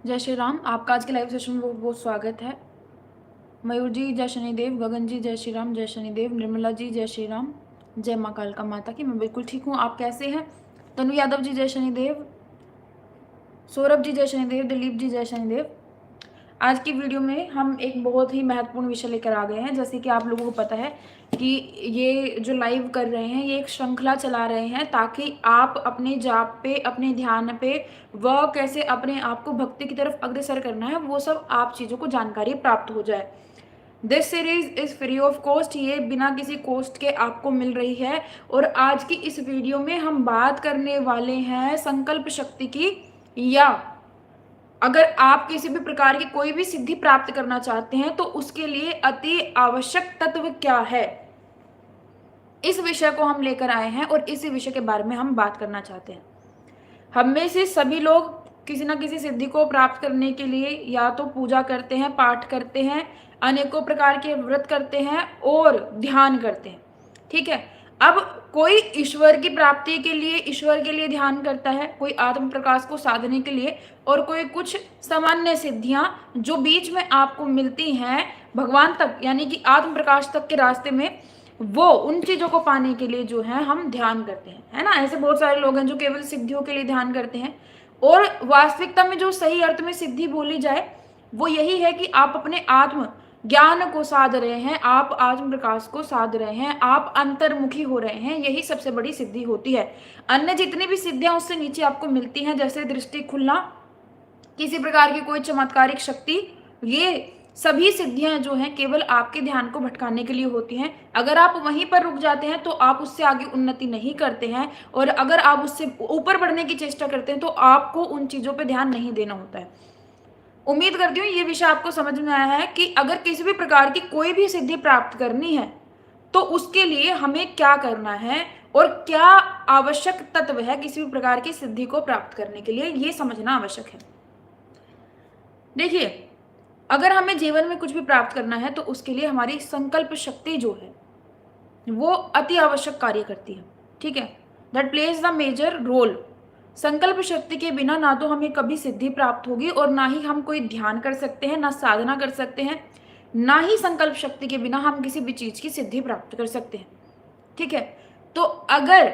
जय श्री राम। आपका आज के लाइव सेशन में बहुत बहुत स्वागत है। मयूर जी जय शनिदेव, गगन जी जय श्री राम, जय शनिदेव, निर्मला जी जय श्री राम, जय माँ कालका माता की। मैं बिल्कुल ठीक हूँ, आप कैसे हैं? तनु यादव जी जय शनिदेव, सौरभ जी जय शनिदेव, दिलीप जी जय शनिदेव। आज की वीडियो में हम एक बहुत ही महत्वपूर्ण विषय लेकर आ गए हैं। जैसे कि आप लोगों को पता है कि ये जो लाइव कर रहे हैं ये एक श्रृंखला चला रहे हैं ताकि आप अपने जाप पे, अपने ध्यान पे व कैसे अपने आप को भक्ति की तरफ अग्रसर करना है वो सब आप चीज़ों को जानकारी प्राप्त हो जाए। This series is free of cost, ये बिना किसी कॉस्ट के आपको मिल रही है। और आज की इस वीडियो में हम बात करने वाले हैं संकल्प शक्ति की, या अगर आप किसी भी प्रकार की कोई भी सिद्धि प्राप्त करना चाहते हैं तो उसके लिए अति आवश्यक तत्व क्या है। इस विषय को हम लेकर आए हैं और इसी विषय के बारे में हम बात करना चाहते हैं। हम में से सभी लोग किसी न किसी सिद्धि को प्राप्त करने के लिए या तो पूजा करते हैं, पाठ करते हैं, अनेकों प्रकार के व्रत करते हैं और ध्यान करते हैं। ठीक है, अब कोई ईश्वर की प्राप्ति के लिए, ईश्वर के लिए ध्यान करता है, कोई आत्म प्रकाश को साधने के लिए, और कोई कुछ सामान्य सिद्धियां जो बीच में आपको मिलती हैं भगवान तक यानी कि आत्म प्रकाश तक के रास्ते में, वो उन चीजों को पाने के लिए जो है हम ध्यान करते हैं, है ना। ऐसे बहुत सारे लोग हैं जो केवल सिद्धियों के लिए ध्यान करते हैं। और वास्तविकता में जो सही अर्थ में सिद्धि बोली जाए वो यही है कि आप अपने आत्म ज्ञान को साध रहे हैं, आप आत्म प्रकाश को साध रहे हैं, आप अंतर्मुखी हो रहे हैं, यही सबसे बड़ी सिद्धि होती है। अन्य जितनी भी सिद्धियां उससे नीचे आपको मिलती हैं, जैसे दृष्टि खुलना, किसी प्रकार की कोई चमत्कारिक शक्ति, ये सभी सिद्धियां जो हैं केवल आपके ध्यान को भटकाने के लिए होती हैं। अगर आप वहीं पर रुक जाते हैं तो आप उससे आगे उन्नति नहीं करते हैं, और अगर आप उससे ऊपर बढ़ने की चेष्टा करते हैं तो आपको उन चीजों पर ध्यान नहीं देना होता है। उम्मीद करती हूँ ये विषय आपको समझ में आया है कि अगर किसी भी प्रकार की कोई भी सिद्धि प्राप्त करनी है तो उसके लिए हमें क्या करना है और क्या आवश्यक तत्व है किसी भी प्रकार की सिद्धि को प्राप्त करने के लिए, ये समझना आवश्यक है। देखिए, अगर हमें जीवन में कुछ भी प्राप्त करना है तो उसके लिए हमारी संकल्प शक्ति जो है वो अति आवश्यक कार्य करती है। ठीक है, that plays the major role. संकल्प शक्ति के बिना ना तो हमें कभी सिद्धि प्राप्त होगी और ना ही हम कोई ध्यान कर सकते हैं, ना साधना कर सकते हैं, ना ही संकल्प शक्ति के बिना हम किसी भी चीज की सिद्धि प्राप्त कर सकते हैं। ठीक है, तो अगर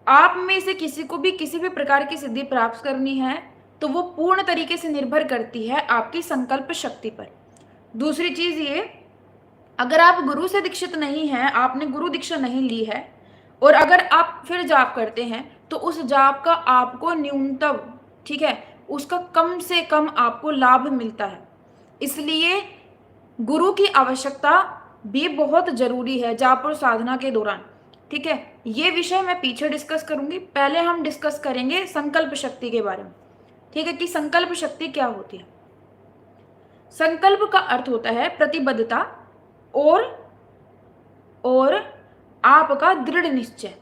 आप में से किसी को भी किसी भी प्रकार की सिद्धि प्राप्त करनी है तो वो पूर्ण तरीके से निर्भर करती है आपकी संकल्प शक्ति पर। दूसरी चीज ये, अगर आप गुरु से दीक्षित नहीं हैं, आपने गुरु दीक्षा नहीं ली है, और अगर आप फिर जाप करते हैं तो उस जाप का आपको न्यूनतम, ठीक है, उसका कम से कम आपको लाभ मिलता है। इसलिए गुरु की आवश्यकता भी बहुत जरूरी है जाप और साधना के दौरान। ठीक है, ये विषय मैं पीछे डिस्कस करूंगी, पहले हम डिस्कस करेंगे संकल्प शक्ति के बारे में। ठीक है, कि संकल्प शक्ति क्या होती है। संकल्प का अर्थ होता है प्रतिबद्धता और आपका दृढ़ निश्चय,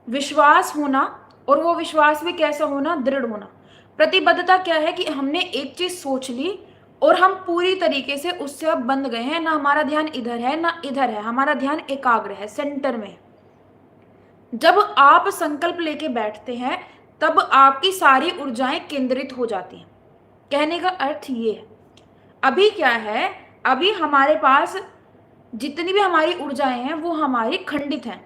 विश्वास होना, और वो विश्वास भी कैसा होना, दृढ़ होना। प्रतिबद्धता क्या है कि हमने एक चीज सोच ली और हम पूरी तरीके से उससे अब बंध गए हैं, ना हमारा ध्यान इधर है ना इधर है, हमारा ध्यान एकाग्र है, सेंटर में। जब आप संकल्प लेके बैठते हैं तब आपकी सारी ऊर्जाएं केंद्रित हो जाती हैं। कहने का अर्थ ये है, अभी क्या है, अभी हमारे पास जितनी भी हमारी ऊर्जाएं हैं वो हमारी खंडित हैं।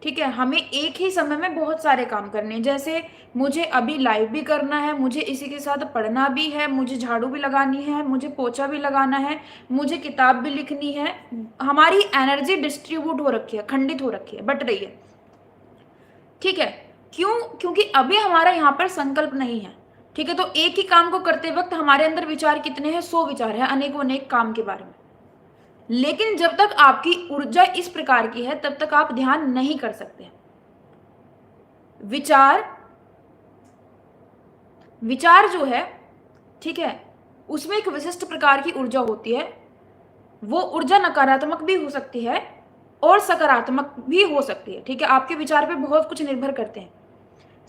ठीक है, हमें एक ही समय में बहुत सारे काम करने हैं। जैसे मुझे अभी लाइव भी करना है, मुझे इसी के साथ पढ़ना भी है, मुझे झाड़ू भी लगानी है, मुझे पोछा भी लगाना है, मुझे किताब भी लिखनी है। हमारी एनर्जी डिस्ट्रीब्यूट हो रखी है, खंडित हो रखी है, बट रही है। ठीक है, क्यों? क्योंकि अभी हमारा यहाँ पर संकल्प नहीं है। ठीक है, तो एक ही काम को करते वक्त हमारे अंदर विचार कितने हैं, 100 विचार है अनेकों अनेक काम के बारे में। लेकिन जब तक आपकी ऊर्जा इस प्रकार की है तब तक आप ध्यान नहीं कर सकते। विचार जो है, ठीक है, उसमें एक विशिष्ट प्रकार की ऊर्जा होती है। वो ऊर्जा नकारात्मक भी हो सकती है और सकारात्मक भी हो सकती है। ठीक है, आपके विचार पे बहुत कुछ निर्भर करते हैं।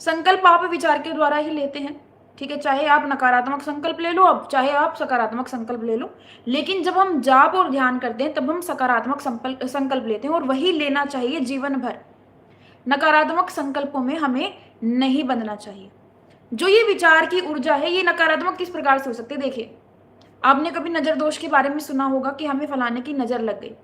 संकल्प आप विचार के द्वारा ही लेते हैं। ठीक है, चाहे आप नकारात्मक संकल्प ले लो, अब चाहे आप सकारात्मक संकल्प ले लो, लेकिन जब हम जाप और ध्यान करते हैं तब हम सकारात्मक संकल्प लेते हैं, और वही लेना चाहिए जीवन भर। नकारात्मक संकल्पों में हमें नहीं बंधना चाहिए। जो ये विचार की ऊर्जा है ये नकारात्मक किस प्रकार से हो सकती है। देखिए, आपने कभी नजर दोष के बारे में सुना होगा कि हमें फलाने की नजर लग गई,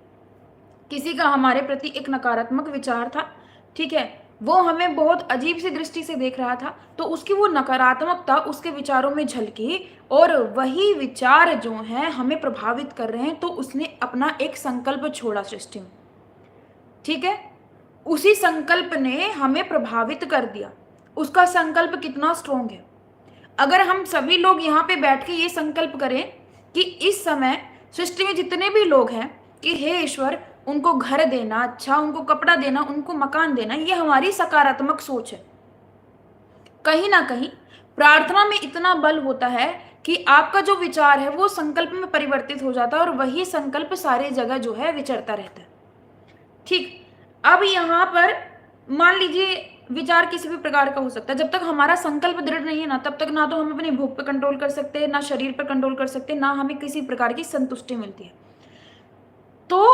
किसी का हमारे प्रति एक नकारात्मक विचार था, ठीक है, वो हमें बहुत अजीब सी दृष्टि से देख रहा था, तो उसकी वो नकारात्मकता उसके विचारों में झलकी और वही विचार जो हैं हमें प्रभावित कर रहे हैं, तो उसने अपना एक संकल्प छोड़ा सृष्टि में, ठीक है। उसी संकल्प ने हमें प्रभावित कर दिया। उसका संकल्प कितना स्ट्रोंग है। अगर हम सभी लोग यहाँ पे बैठ के ये संकल्प करें कि इस समय सृष्टि में जितने भी लोग हैं कि हे ईश्वर, उनको घर देना, अच्छा उनको कपड़ा देना, उनको मकान देना, ये हमारी सकारात्मक सोच है। कहीं ना कहीं प्रार्थना में इतना बल होता है कि आपका जो विचार है वो संकल्प में परिवर्तित हो जाता है और वही संकल्प सारे जगह जो है विचरता रहता है। ठीक, अब यहाँ पर मान लीजिए विचार किसी भी प्रकार का हो सकता है, जब तक हमारा संकल्प दृढ़ नहीं है ना, तब तक ना तो हम अपनी भूख पर कंट्रोल कर सकते हैं, ना शरीर पर कंट्रोल कर सकते हैं, ना हमें किसी प्रकार की संतुष्टि मिलती है। तो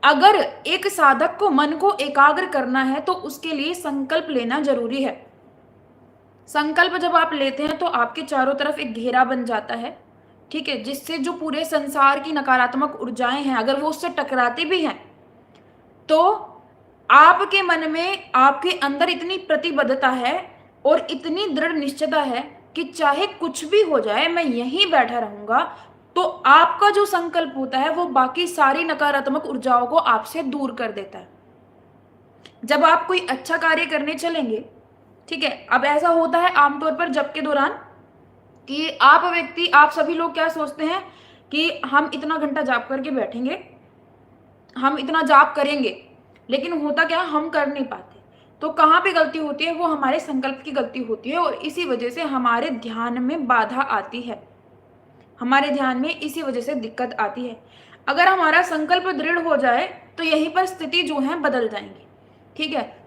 अगर एक साधक को मन को एकाग्र करना है तो उसके लिए संकल्प लेना जरूरी है। संकल्प जब आप लेते हैं तो आपके चारों तरफ एक घेरा बन जाता है, ठीक है, जिससे जो पूरे संसार की नकारात्मक ऊर्जाएं हैं अगर वो उससे टकराती भी हैं तो आपके मन में, आपके अंदर इतनी प्रतिबद्धता है और इतनी दृढ़ निश्चयता है कि चाहे कुछ भी हो जाए मैं यहीं बैठा रहूंगा। तो आपका जो संकल्प होता है वो बाकी सारी नकारात्मक ऊर्जाओं को आपसे दूर कर देता है। जब आप कोई अच्छा कार्य करने चलेंगे, ठीक है, अब ऐसा होता है आमतौर पर जब के दौरान कि आप सभी लोग क्या सोचते हैं कि हम इतना घंटा जाप करके बैठेंगे, हम इतना जाप करेंगे, लेकिन होता क्या, हम कर नहीं पाते। तो कहाँ पे गलती होती है, वो हमारे संकल्प की गलती होती है और इसी वजह से हमारे ध्यान में बाधा आती है, हमारे ध्यान में इसी वजह से दिक्कत आती है। अगर हमारा संकल्प दृढ़ हो जाए तो यहीं पर स्थिति जो है बदल जाएंगी, ठीक है।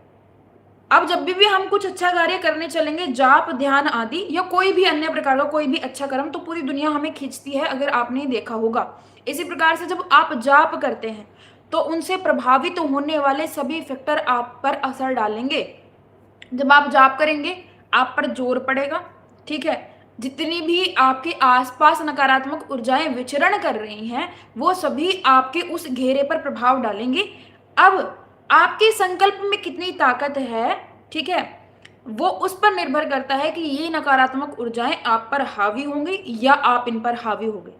अब जब भी हम कुछ अच्छा कार्य करने चलेंगे, जाप ध्यान आदि या कोई भी अन्य प्रकार का कोई भी अच्छा कर्म, तो पूरी दुनिया हमें खींचती है, अगर आपने देखा होगा। इसी प्रकार से जब आप जाप करते हैं तो उनसे प्रभावित होने वाले सभी फैक्टर आप पर असर डालेंगे। जब आप जाप करेंगे आप पर जोर पड़ेगा, ठीक है, जितनी भी आपके आसपास नकारात्मक ऊर्जाएं विचरण कर रही हैं वो सभी आपके उस घेरे पर प्रभाव डालेंगे। अब आपके संकल्प में कितनी ताकत है, ठीक है, वो उस पर निर्भर करता है कि ये नकारात्मक ऊर्जाएं आप पर हावी होंगी या आप इन पर हावी होंगे,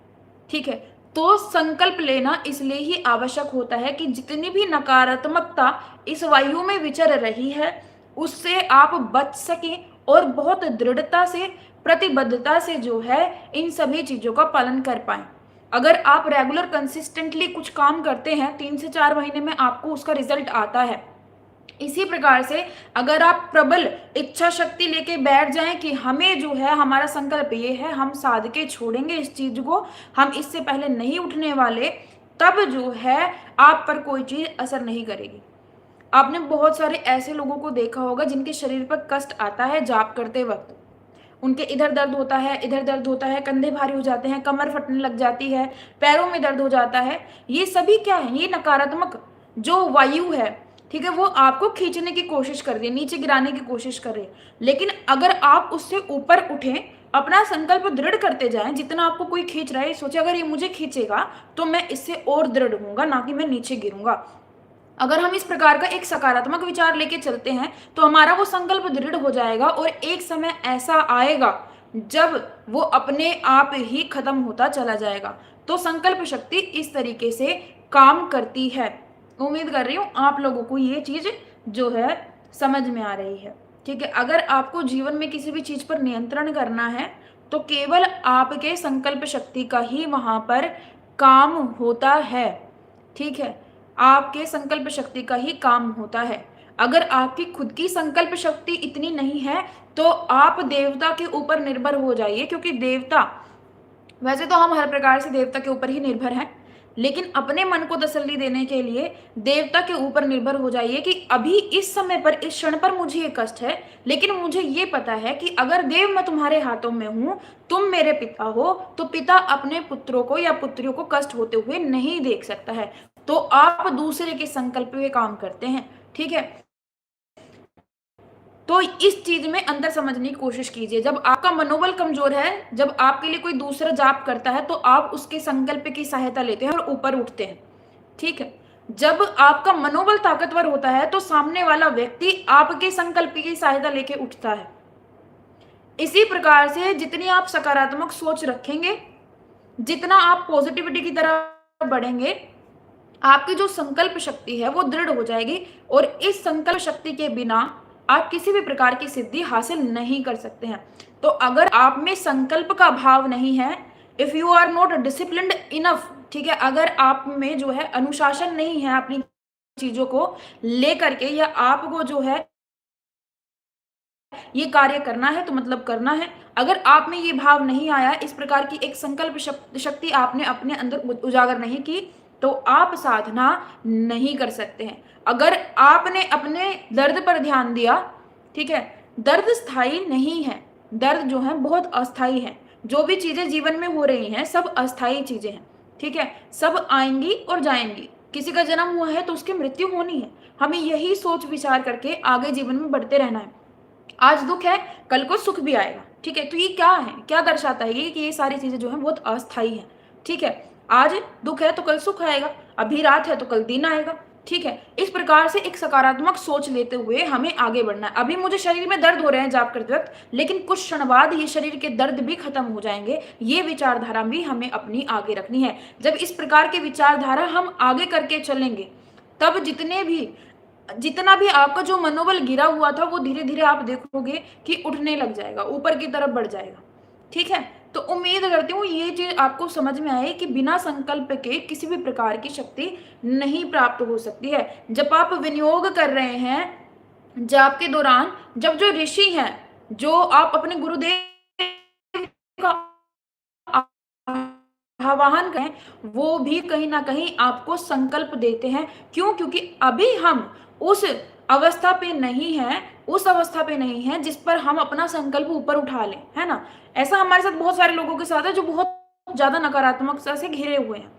ठीक है। तो संकल्प लेना इसलिए ही आवश्यक होता है कि जितनी भी नकारात्मकता इस वायु में विचर रही है उससे आप बच सकें और बहुत दृढ़ता से, प्रतिबद्धता से जो है इन सभी चीजों का पालन कर पाएं। अगर आप रेगुलर कंसिस्टेंटली कुछ काम करते हैं 3 से 4 महीने में आपको उसका रिजल्ट आता है। इसी प्रकार से अगर आप प्रबल इच्छा शक्ति लेके बैठ जाएं कि हमें जो है हमारा संकल्प ये है, हम साध के छोड़ेंगे इस चीज को, हम इससे पहले नहीं उठने वाले, तब जो है आप पर कोई चीज असर नहीं करेगी। आपने बहुत सारे ऐसे लोगों को देखा होगा जिनके शरीर पर कष्ट आता है जाप करते वक्त, उनके इधर दर्द होता है, इधर दर्द होता है, कंधे भारी हो जाते हैं, कमर फटने लग जाती है, पैरों में दर्द हो जाता है। ये सभी क्या है, ये नकारात्मक जो वायु है, ठीक है, वो आपको खींचने की कोशिश कर रही है, नीचे गिराने की कोशिश कर रही है। लेकिन अगर आप उससे ऊपर उठें, अपना संकल्प दृढ़ करते जाएं, जितना आपको कोई खींच रहा है सोचे अगर ये मुझे खींचेगा तो मैं इससे और दृढ़ होऊंगा, ना कि मैं नीचे गिरूंगा। अगर हम इस प्रकार का एक सकारात्मक विचार लेके चलते हैं तो हमारा वो संकल्प दृढ़ हो जाएगा और एक समय ऐसा आएगा जब वो अपने आप ही खत्म होता चला जाएगा। तो संकल्प शक्ति इस तरीके से काम करती है। उम्मीद कर रही हूँ आप लोगों को ये चीज जो है समझ में आ रही है, ठीक है। अगर आपको जीवन में किसी भी चीज पर नियंत्रण करना है तो केवल आपके संकल्प शक्ति का ही वहां पर काम होता है, ठीक है, आपके संकल्प शक्ति का ही काम होता है। अगर आपकी खुद की संकल्प शक्ति इतनी नहीं है तो आप देवता के ऊपर निर्भर हो जाइए, क्योंकि देवता, वैसे तो हम हर प्रकार से देवता के ऊपर ही निर्भर हैं, लेकिन अपने मन को तसल्ली देने के लिए देवता के ऊपर निर्भर हो जाइए कि अभी इस समय पर, इस क्षण पर मुझे ये कष्ट है, लेकिन मुझे ये पता है कि अगर देव मैं तुम्हारे हाथों में हूं, तुम मेरे पिता हो, तो पिता अपने पुत्रों को या पुत्रियों को कष्ट होते हुए नहीं देख सकता है। तो आप दूसरे के संकल्प पे काम करते हैं, ठीक है। तो इस चीज में अंतर समझने की कोशिश कीजिए। जब आपका मनोबल कमजोर है, जब आपके लिए कोई दूसरा जाप करता है, तो आप उसके संकल्प की सहायता लेते हैं और ऊपर उठते हैं। ठीक है, जब आपका मनोबल ताकतवर होता है तो सामने वाला व्यक्ति आपके संकल्प की सहायता लेके उठता है। इसी प्रकार से जितनी आप सकारात्मक सोच रखेंगे, जितना आप पॉजिटिविटी की तरफ बढ़ेंगे, आपकी जो संकल्प शक्ति है वो दृढ़ हो जाएगी, और इस संकल्प शक्ति के बिना आप किसी भी प्रकार की सिद्धि हासिल नहीं कर सकते हैं। तो अगर आप में संकल्प का भाव नहीं है, if you are not disciplined enough, ठीक है, अगर आप में जो है अनुशासन नहीं है अपनी चीजों को लेकर के, या आपको जो है ये कार्य करना है तो मतलब करना है, अगर आप में ये भाव नहीं आया, इस प्रकार की एक संकल्प शक्ति आपने अपने अंदर उजागर नहीं की, तो आप साधना नहीं कर सकते हैं। अगर आपने अपने दर्द पर ध्यान दिया, ठीक है, दर्द स्थायी नहीं है, दर्द जो है बहुत अस्थायी है। जो भी चीजें जीवन में हो रही हैं सब अस्थायी चीजें हैं, ठीक है, सब आएंगी और जाएंगी। किसी का जन्म हुआ है तो उसकी मृत्यु होनी है। हमें यही सोच विचार करके आगे जीवन में बढ़ते रहना है। आज दुख है, कल को सुख भी आएगा, ठीक है। तो ये क्या है, क्या दर्शाता है ये, कि ये सारी चीजें जो है बहुत अस्थायी है, ठीक है। आज दुख है तो कल सुख आएगा, अभी रात है तो कल दिन आएगा, ठीक है। इस प्रकार से एक सकारात्मक सोच लेते हुए हमें आगे बढ़ना है। अभी मुझे शरीर में दर्द हो रहे हैं जाप करते वक्त, लेकिन कुछ क्षण बाद ये शरीर के दर्द भी खत्म हो जाएंगे। ये विचारधारा भी हमें अपनी आगे रखनी है। जब इस प्रकार की विचारधारा हम आगे करके चलेंगे, तब जितना भी आपका जो मनोबल गिरा हुआ था वो धीरे धीरे आप देखोगे कि उठने लग जाएगा, ऊपर की तरफ बढ़ जाएगा, ठीक है। तो उम्मीद करती हूँ ये चीज आपको समझ में आए कि बिना संकल्प के किसी भी प्रकार की शक्ति नहीं प्राप्त हो सकती है। जब आप विनियोग कर रहे हैं जाप के दौरान, जब जो ऋषि हैं, जो आप अपने गुरुदेव का आवाहन करें, वो भी कहीं ना कहीं आपको संकल्प देते हैं। क्यों? क्योंकि अभी हम उस अवस्था पे नहीं है, उस अवस्था पे नहीं है जिस पर हम अपना संकल्प ऊपर उठा लें, है ना। ऐसा हमारे साथ बहुत सारे लोगों के साथ है जो बहुत ज्यादा नकारात्मकता से घिरे हुए हैं।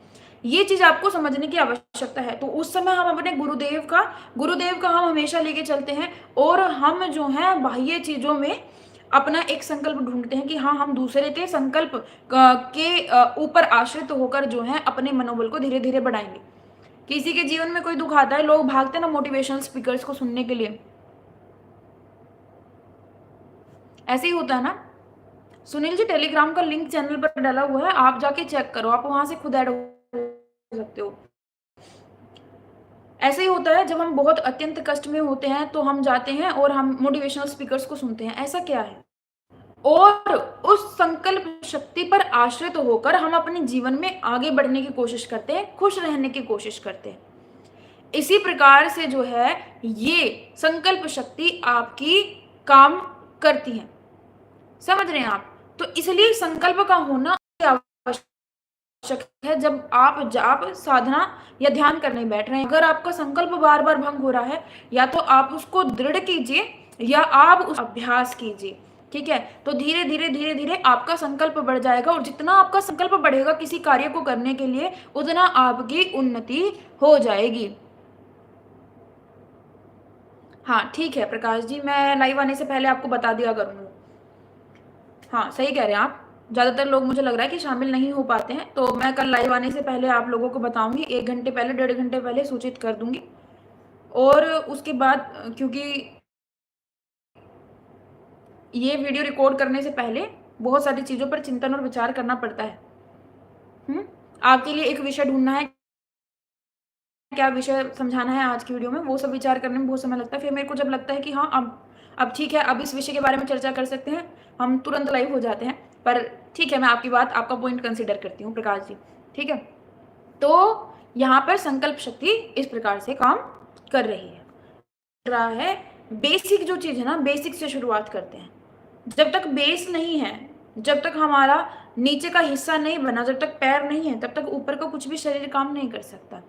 ये चीज आपको समझने की आवश्यकता है। तो उस समय हम अपने गुरुदेव का हम हमेशा लेके चलते हैं, और हम जो है बाह्य चीजों में अपना एक संकल्प ढूंढते हैं कि हाँ, हम दूसरे के संकल्प के ऊपर आश्रित होकर जो है अपने मनोबल को धीरे धीरे बढ़ाएंगे। किसी के जीवन में कोई दुख आता है, लोग भागते हैं ना मोटिवेशनल स्पीकर्स को सुनने के लिए। ऐसे ही होता है ना। सुनील जी, टेलीग्राम का लिंक चैनल पर डाला हुआ है, आप जाके चेक करो, आप वहां से खुद ऐड हो सकते हो। ऐसे ही होता है, जब हम बहुत अत्यंत कष्ट में होते हैं तो हम जाते हैं और हम मोटिवेशनल स्पीकर्स को सुनते हैं। ऐसा क्या है? और उस संकल्प शक्ति पर आश्रित होकर हम अपने जीवन में आगे बढ़ने की कोशिश करते हैं, खुश रहने की कोशिश करते हैं। इसी प्रकार से जो है ये संकल्प शक्ति आपकी काम करती है। समझ रहे हैं आप? तो इसलिए संकल्प का होना आवश्यक है। जब आप जाप, साधना या ध्यान करने बैठ रहे हैं, अगर आपका संकल्प बार बार भंग हो रहा है, या तो आप उसको दृढ़ कीजिए या आप उस अभ्यास कीजिए, ठीक है। तो धीरे धीरे आपका संकल्प बढ़ जाएगा, और जितना आपका संकल्प बढ़ेगा किसी कार्य को करने के लिए, उतना आपकी उन्नति हो जाएगी। हाँ ठीक है प्रकाश जी, मैं लाइव आने से पहले आपको बता दिया करूंगी। हाँ सही कह रहे हैं आप, ज़्यादातर लोग मुझे लग रहा है कि शामिल नहीं हो पाते हैं, तो मैं कल लाइव आने से पहले आप लोगों को बताऊंगी, 1 घंटे पहले, 1.5 घंटे पहले सूचित कर दूंगी। और उसके बाद, क्योंकि ये वीडियो रिकॉर्ड करने से पहले बहुत सारी चीज़ों पर चिंतन और विचार करना पड़ता है। आपके लिए एक विषय ढूंढना है, क्या विषय समझाना है आज की वीडियो में, वो सब विचार करने में बहुत समय लगता है। फिर मेरे को जब लगता है कि हाँ अब ठीक है, अब इस विषय के बारे में चर्चा कर सकते हैं, हम तुरंत लाइव हो जाते हैं। पर ठीक है, मैं आपकी बात, आपका पॉइंट कंसिडर करती हूँ प्रकाश जी, ठीक है। तो यहाँ पर संकल्प शक्ति इस प्रकार से काम कर रही है। रहा है बेसिक जो चीज़ है ना, बेसिक से शुरुआत करते हैं। जब तक बेस नहीं है, जब तक हमारा नीचे का हिस्सा नहीं बना, जब तक पैर नहीं है, तब तक ऊपर का कुछ भी शरीर काम नहीं कर सकता,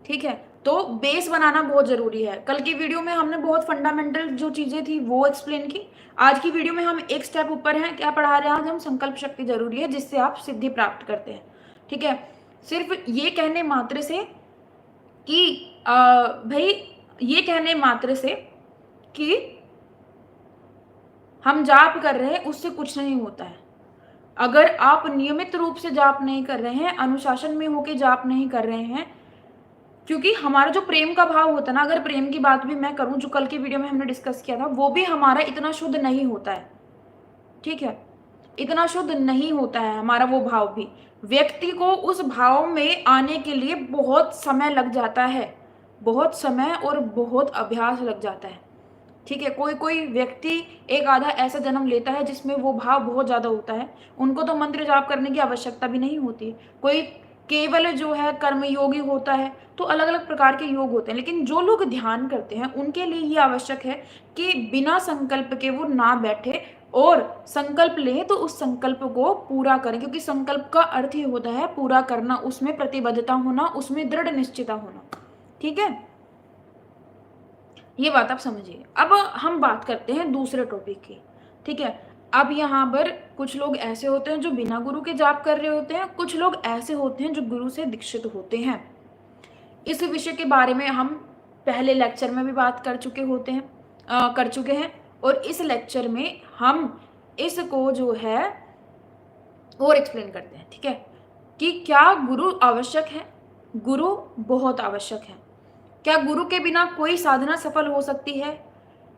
ठीक है। तो बेस बनाना बहुत जरूरी है। कल की वीडियो में हमने बहुत फंडामेंटल जो चीजें थी वो एक्सप्लेन की। आज की वीडियो में हम एक स्टेप ऊपर हैं। क्या पढ़ा रहे हैं आज हम? संकल्प शक्ति जरूरी है जिससे आप सिद्धि प्राप्त करते हैं, ठीक है। सिर्फ ये कहने मात्र से कि भाई, ये कहने मात्र से कि हम जाप कर रहे हैं उससे कुछ नहीं होता है। अगर आप नियमित रूप से जाप नहीं कर रहे हैं, अनुशासन में होके जाप नहीं कर रहे हैं, क्योंकि हमारा जो प्रेम का भाव होता है ना, अगर प्रेम की बात भी मैं करूं, जो कल की वीडियो में हमने डिस्कस किया था, वो भी हमारा इतना शुद्ध नहीं होता है। ठीक है, इतना शुद्ध नहीं होता है हमारा वो भाव भी। व्यक्ति को उस भाव में आने के लिए बहुत समय लग जाता है, बहुत समय और बहुत अभ्यास लग जाता है। ठीक है, कोई कोई व्यक्ति एक आधा ऐसा जन्म लेता है जिसमें वो भाव बहुत ज़्यादा होता है, उनको तो मंत्र जाप करने की आवश्यकता भी नहीं होती। कोई केवल जो है कर्म योगी होता है, तो अलग अलग प्रकार के योग होते हैं। लेकिन जो लोग ध्यान करते हैं उनके लिए ये आवश्यक है कि बिना संकल्प के वो ना बैठे और संकल्प लें तो उस संकल्प को पूरा करें, क्योंकि संकल्प का अर्थ ही होता है पूरा करना, उसमें प्रतिबद्धता होना, उसमें दृढ़ निश्चिता होना। ठीक है, ये बात आप समझिए। अब हम बात करते हैं दूसरे टॉपिक की। ठीक है, अब यहाँ पर कुछ लोग ऐसे होते हैं जो बिना गुरु के जाप कर रहे होते हैं, कुछ लोग ऐसे होते हैं जो गुरु से दीक्षित होते हैं। इस विषय के बारे में हम पहले लेक्चर में भी बात कर चुके हैं, और इस लेक्चर में हम इसको जो है और एक्सप्लेन करते हैं। ठीक है, कि क्या गुरु आवश्यक है? गुरु बहुत आवश्यक है। क्या गुरु के बिना कोई साधना सफल हो सकती है?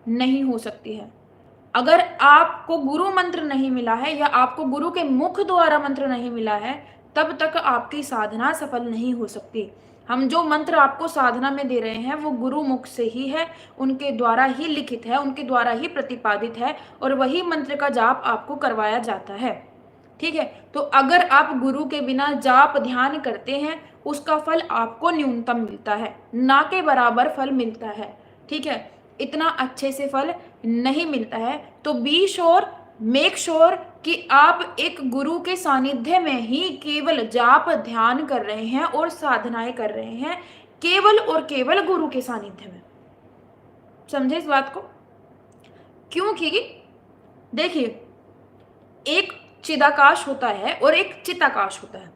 नहीं हो सकती है। अगर आपको गुरु मंत्र नहीं मिला है या आपको गुरु के मुख द्वारा मंत्र नहीं मिला है, तब तक आपकी साधना सफल नहीं हो सकती। हम जो मंत्र आपको साधना में दे रहे हैं वो गुरु मुख से ही है, उनके द्वारा ही लिखित है, उनके द्वारा ही प्रतिपादित है, और वही मंत्र का जाप आपको करवाया जाता है। ठीक है, तो अगर आप गुरु के बिना जाप ध्यान करते हैं, उसका फल आपको न्यूनतम मिलता है, ना के बराबर फल मिलता है। ठीक है, इतना अच्छे से फल नहीं मिलता है। तो बी श्योर, मेक श्योर कि आप एक गुरु के सानिध्य में ही केवल जाप ध्यान कर रहे हैं और साधनाएं कर रहे हैं, केवल और केवल गुरु के सानिध्य में। समझे इस बात को? क्योंकि देखिए, एक चिदाकाश होता है और एक चिताकाश होता है।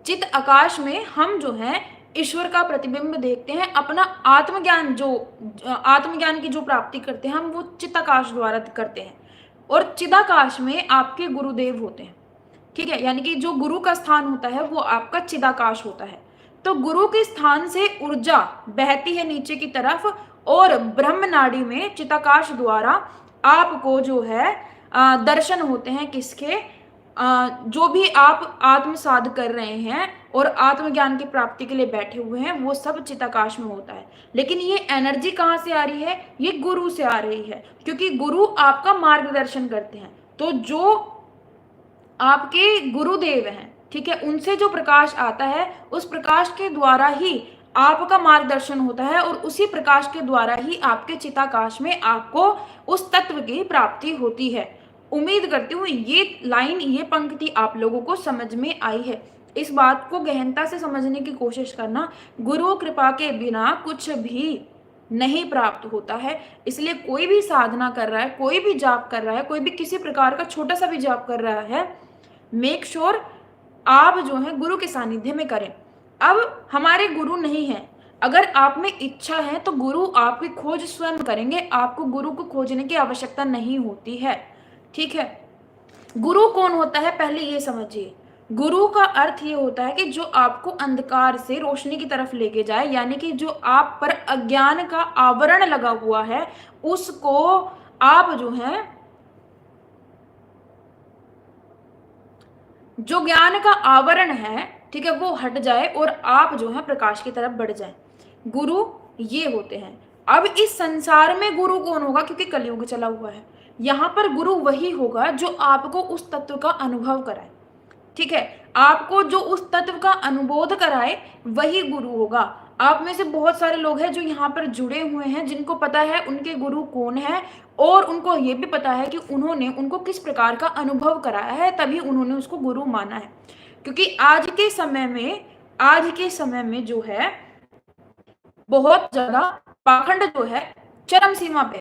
चित आकाश में हम जो है ईश्वर का प्रतिबिंब देखते हैं, अपना आत्मज्ञान की जो प्राप्ति करते हैं हम वो चिताकाश द्वारा करते हैं, और चिदाकाश में आपके गुरुदेव होते हैं। ठीक है, यानी कि जो गुरु का स्थान होता है वो आपका चिदाकाश होता है। तो गुरु के स्थान से ऊर्जा बहती है नीचे की तरफ, और ब्रह्म नाड़ी में चिताकाश द्वारा आपको जो है दर्शन होते हैं किसके? जो भी आप आत्मसाध कर रहे हैं और आत्मज्ञान की प्राप्ति के लिए बैठे हुए हैं, वो सब चिताकाश में होता है। लेकिन ये एनर्जी कहाँ से आ रही है? ये गुरु से आ रही है, क्योंकि गुरु आपका मार्गदर्शन करते हैं। तो जो आपके गुरुदेव हैं, ठीक है, उनसे जो प्रकाश आता है उस प्रकाश के द्वारा ही आपका मार्गदर्शन होता है, और उसी प्रकाश के द्वारा ही आपके चिताकाश में आपको उस तत्व की प्राप्ति होती है। उम्मीद करती हूँ ये लाइन, ये पंक्ति आप लोगों को समझ में आई है। इस बात को गहनता से समझने की कोशिश करना। गुरु कृपा के बिना कुछ भी नहीं प्राप्त होता है। इसलिए कोई भी साधना कर रहा है, कोई भी जाप कर रहा है, कोई भी किसी प्रकार का छोटा सा भी जाप कर रहा है, मेक श्योर आप जो है गुरु के सानिध्य में करें। अब हमारे गुरु नहीं है, अगर आप में इच्छा है तो गुरु आपकी खोज स्वयं करेंगे, आपको गुरु को खोजने की आवश्यकता नहीं होती है। ठीक है, गुरु कौन होता है पहले ये समझिए। गुरु का अर्थ ये होता है कि जो आपको अंधकार से रोशनी की तरफ लेके जाए, यानी कि जो आप पर अज्ञान का आवरण लगा हुआ है उसको आप जो है, जो ज्ञान का आवरण है, ठीक है, वो हट जाए और आप जो है प्रकाश की तरफ बढ़ जाए। गुरु ये होते हैं। अब इस संसार में गुरु कौन होगा? क्योंकि कलयुग चला हुआ है, यहाँ पर गुरु वही होगा जो आपको उस तत्व का अनुभव कराए। ठीक है, आपको जो उस तत्व का अनुबोध कराए वही गुरु होगा। आप में से बहुत सारे लोग हैं जो यहाँ पर जुड़े हुए हैं, जिनको पता है उनके गुरु कौन है, और उनको ये भी पता है कि उन्होंने उनको किस प्रकार का अनुभव कराया है, तभी उन्होंने उसको गुरु माना है। क्योंकि आज के समय में जो है बहुत ज्यादा पाखंड जो है चरम सीमा पे,